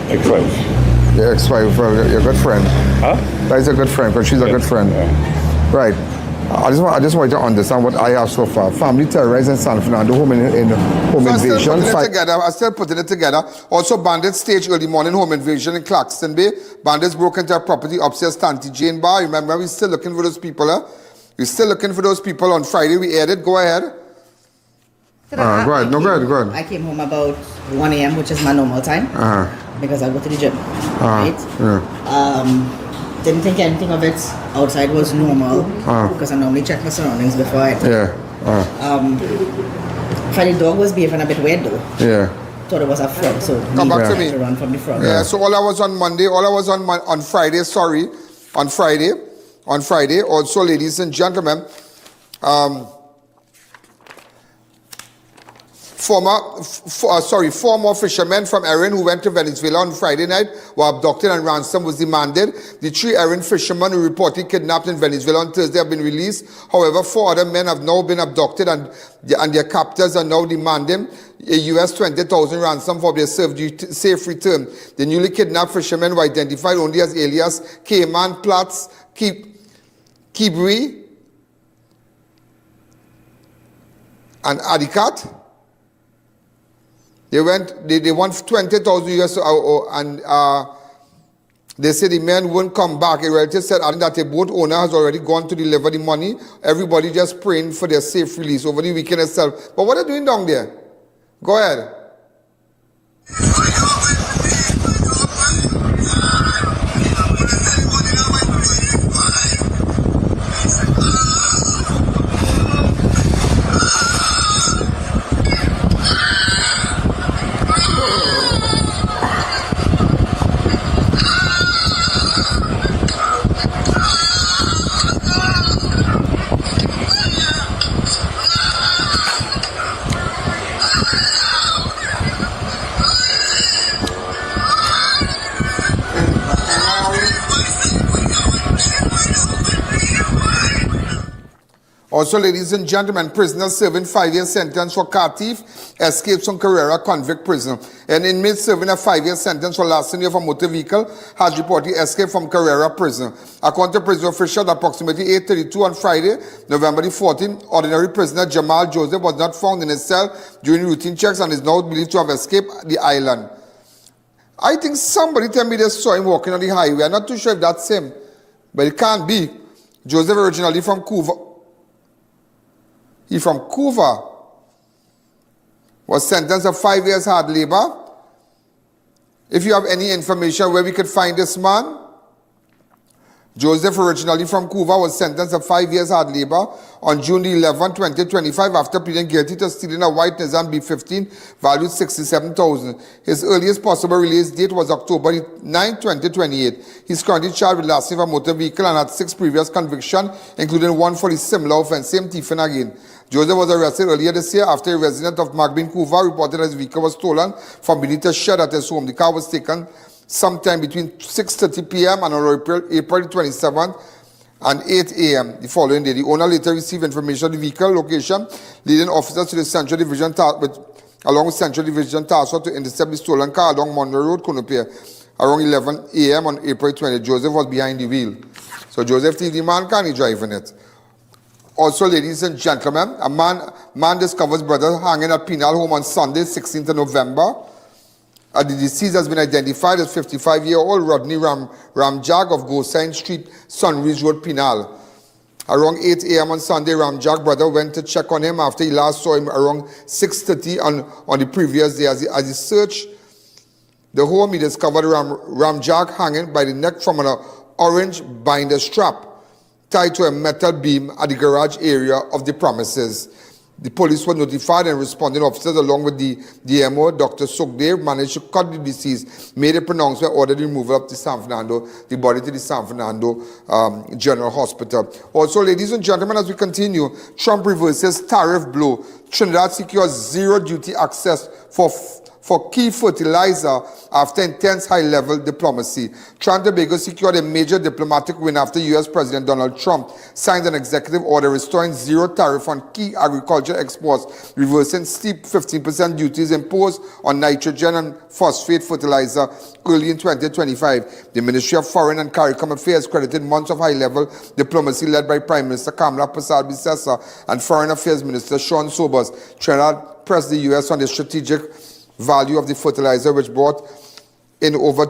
Ex-wife. Your ex-wife, your good friend. Huh? That is a good friend, because she's a good friend. Yeah. Right. I just want you to understand what I have so far. Family terrorized in San Fernando, home invasion. I'm still putting it together. Also, bandits staged early morning home invasion in Claxton Bay. Bandits broke into a property upstairs, Tanti Jane Bar. Remember, we're still looking for those people. We're still looking for those people. On Friday, we aired it. Go ahead. Go ahead. I came home about 1 a.m., which is my normal time, because I go to the gym, right? Didn't think anything of it. Outside was normal, because I normally check my surroundings before I... Friday dog was behaving a bit weird though. Thought it was a frog, so come back to me. To run from the frog. So all I was on Monday, on Friday, on Friday, also, ladies and gentlemen, four more fishermen from I.A.N who went to Venezuela on Friday night were abducted and ransom was demanded. The 3 I.A.N fishermen who reportedly kidnapped in Venezuela on Thursday have been released. However, 4 other men have now been abducted and their captors are now demanding a US $20,000 ransom for their safe return. The newly kidnapped fishermen were identified only as alias Cayman, Platts, Kibri, and Adikat. They want $20,000 US, and they said the men won't come back. A relative said that a boat owner has already gone to deliver the money. Everybody just praying for their safe release over the weekend itself. But what are they doing down there? Go ahead. Also, ladies and gentlemen, prisoner serving 5-year sentence for car thief escapes from Carrera convict prison. An inmate serving a 5-year sentence for larceny of a motor vehicle has reportedly escaped from Carrera prison. According to prison officials, at approximately 8:32 on Friday, November the 14th, ordinary prisoner Jamal Joseph was not found in his cell during routine checks and is now believed to have escaped the island. I think somebody tell me they saw him walking on the highway. I'm not too sure if that's him, but it can't be. Joseph originally from Cuba. He from Cuba. Was sentenced to 5 years hard labor. If you have any information where we could find this man, Joseph, originally from Cuba, was sentenced to 5 years hard labor on June 11, 2025 after pleading guilty to stealing a white Nissan B15 valued $67,000. His earliest possible release date was October 9, 2028. He's currently charged with larceny of a motor vehicle and had 6 previous convictions, including one for the similar offense, same thieving again. Joseph was arrested earlier this year after a resident of Magbin, Cuba, reported his vehicle was stolen from beneath a shed at his home. The car was taken sometime between 6:30 p.m. and on April 27th and 8 a.m. the following day. The owner later received information of the vehicle location, leading officers to the Central Division along with Central Division Task Force to intercept the stolen car along Monroe Road, Kunupia, around 11 a.m. on April 20th. Joseph was behind the wheel. So Joseph T. the man can't driving it. Also, ladies and gentlemen, a man discovers brother hanging at Penal home on Sunday, 16th of November. The deceased has been identified as 55-year-old Rodney Ramjag of Gosine Street, Sunrise Road, Penal. Around 8 a.m. on Sunday, Ramjag brother went to check on him after he last saw him around 6:30 on the previous day. As he searched the home, he discovered Ramjag hanging by the neck from an orange binder strap tied to a metal beam at the garage area of the premises. The police were notified and responding officers along with the DMO, Dr. Sukdev, managed to cut the deceased, made a pronouncement, ordered the removal of the body to the San Fernando General Hospital. Also, ladies and gentlemen, as we continue, Trump reverses tariff blow. Trinidad secures zero duty access for key fertilizer after intense high-level diplomacy. Trinidad and Tobago secured a major diplomatic win after U.S. President Donald Trump signed an executive order restoring zero tariff on key agricultural exports, reversing steep 15% duties imposed on nitrogen and phosphate fertilizer early in 2025. The Ministry of Foreign and CARICOM Affairs credited months of high-level diplomacy led by Prime Minister Kamala Persad-Bissessar and Foreign Affairs Minister Sean Sobers. Trinidad pressed the U.S. on the strategic value of the fertilizer, which brought in over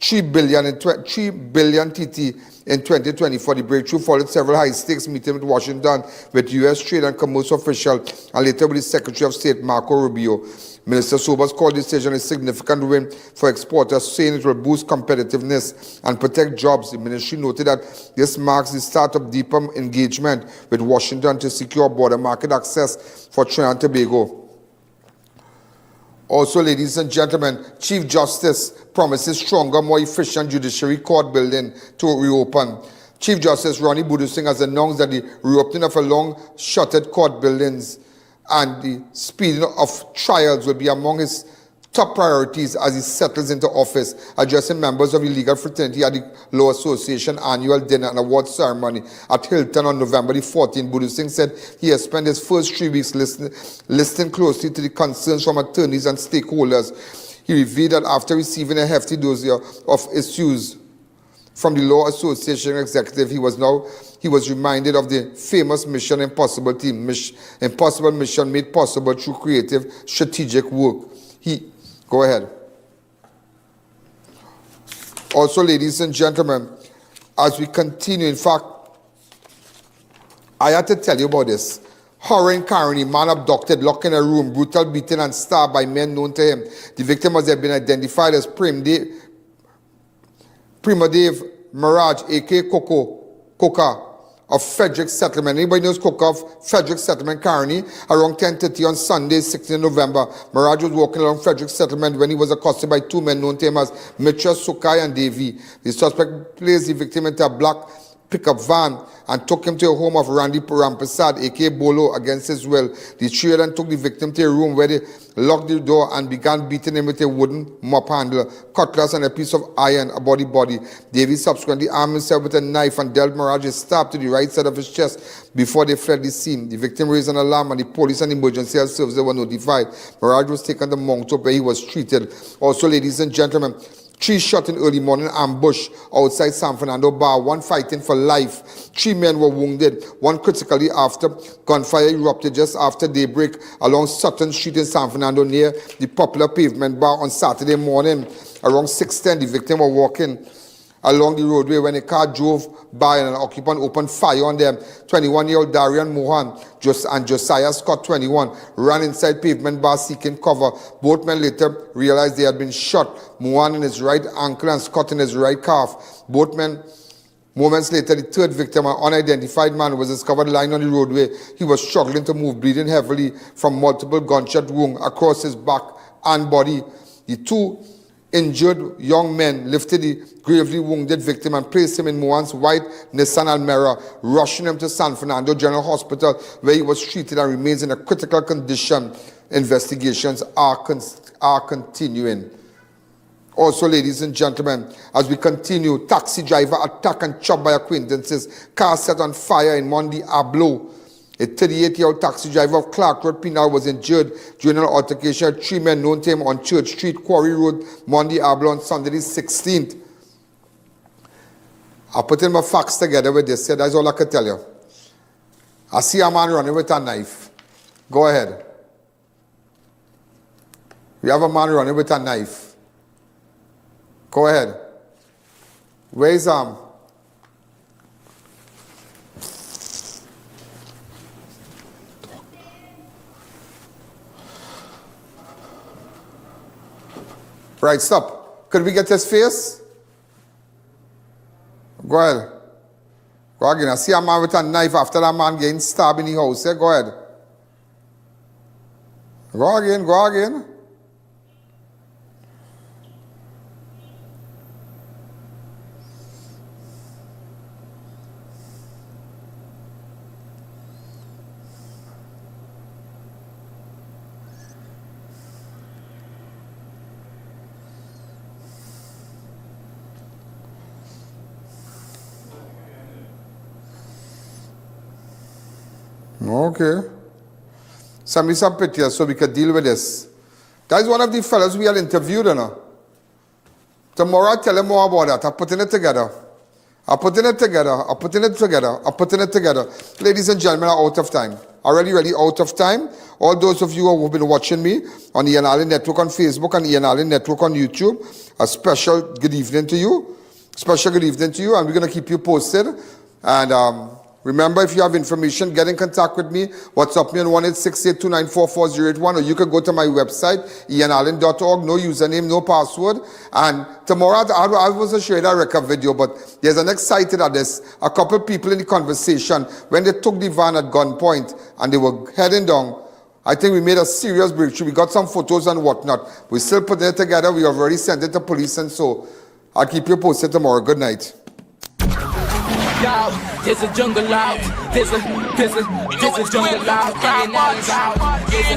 3 billion TT in 2024. The breakthrough followed several high-stakes meetings with Washington with U.S. trade and commerce officials and later with the Secretary of State Marco Rubio. Minister Sobers called the decision a significant win for exporters, saying it will boost competitiveness and protect jobs. The ministry noted that this marks the start of deeper engagement with Washington to secure border market access for Trinidad and Tobago. Also, ladies and gentlemen, Chief Justice promises stronger, more efficient judiciary court building to reopen. Chief Justice Ronnie Budusing has announced that the reopening of a long-shuttered court buildings and the speeding of trials will be among his top priorities as he settles into office. Addressing members of the legal fraternity at the Law Association annual dinner and award ceremony at Hilton on November the 14th, Budusing said he has spent his first 3 weeks listening closely to the concerns from attorneys and stakeholders. He revealed that after receiving a hefty dose of issues from the Law Association executive, he was reminded of the famous Mission Impossible team. Impossible mission made possible through creative, strategic work. Go ahead. Also, ladies and gentlemen, as we continue, in fact, I had to tell you about this. Horror in Caroni, man abducted, locked in a room, brutal beaten and stabbed by men known to him. The victim has been identified as Primadev Maraj, a.k.a. Coca, of Frederick Settlement. Anybody knows Coca of Frederick Settlement, Caroni? Around 10:30 on Sunday, 16 November, Maraj was walking along Frederick Settlement when he was accosted by 2 men known to him as Mitra, Sukai and Devi. The suspect placed the victim into a black pickup van and took him to a home of Randy Rampasad, aka Bolo, against his will. The trio then took the victim to a room where they locked the door and began beating him with a wooden mop handle, cutlass, and a piece of iron about the body. Davies subsequently armed himself with a knife and dealt Maraj a stab to the right side of his chest before they fled the scene. The victim raised an alarm and the police and emergency health services were notified. Maraj was taken to Mount Hope where he was treated. Also, ladies and gentlemen, 3 shot in early morning ambush outside San Fernando Bar, 1 fighting for life. 3 men were wounded, 1 critically after gunfire erupted just after daybreak along Sutton Street in San Fernando near the popular pavement bar on Saturday morning. Around 6:10, the victim were walking along the roadway when a car drove by and an occupant opened fire on them. 21-year-old Darian Mohan and Josiah Scott, 21, ran inside pavement bar seeking cover. Both men later realized they had been shot, Mohan in his right ankle and Scott in his right calf. Both men, moments later, the third victim, an unidentified man, was discovered lying on the roadway. He was struggling to move, bleeding heavily from multiple gunshot wounds across his back and body. The 2 injured young men lifted the gravely wounded victim and placed him in Mohan's white Nissan Almera, rushing him to San Fernando General Hospital where he was treated and remains in a critical condition. Investigations are continuing. Also, ladies and gentlemen, as we continue, taxi driver attacked and chopped by acquaintances, car set on fire in Mondi Ablo. A 38-year-old taxi driver of Clark Road, Penal, was injured during an altercation. 3 men known to him on Church Street, Quarry Road, Mondi Ablo on Sunday the 16th. I put in my facts together with this. Yeah, that's all I can tell you. I see a man running with a knife. Go ahead. We have a man running with a knife. Go ahead. Where is Right, stop. Could we get his face? Go ahead. Go again. I see a man with a knife after that man getting stabbed in the house. Yeah, go ahead. Go again, go again. Okay. Send me some pictures so we can deal with this. That is one of the fellows we had interviewed, you know. Tomorrow I'll tell you more about that. I'm putting it together. Ladies and gentlemen, I'm out of time. Already out of time. All those of you who have been watching me on the I.A.N Network on Facebook and the I.A.N Network on YouTube, a special good evening to you. And we're going to keep you posted. And remember, if you have information, get in contact with me. WhatsApp me on 1-868-294-4081, or you can go to my website, ianalleyne.org. No username, no password. And tomorrow, I wasn't showing that record video, but there's an excited at this. A couple people in the conversation, when they took the van at gunpoint and they were heading down, I think we made a serious breakthrough. We got some photos and whatnot. We're still putting it together. We have already sent it to police, and so I'll keep you posted tomorrow. Good night. There's a jungle out. There's a jungle out. There's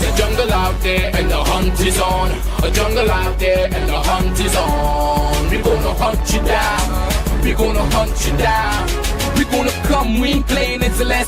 a jungle out there and the hunt is on. A jungle out there and the hunt is on. We're gonna hunt you down. We're gonna hunt you down. We're gonna come. We ain't playing. It's the last.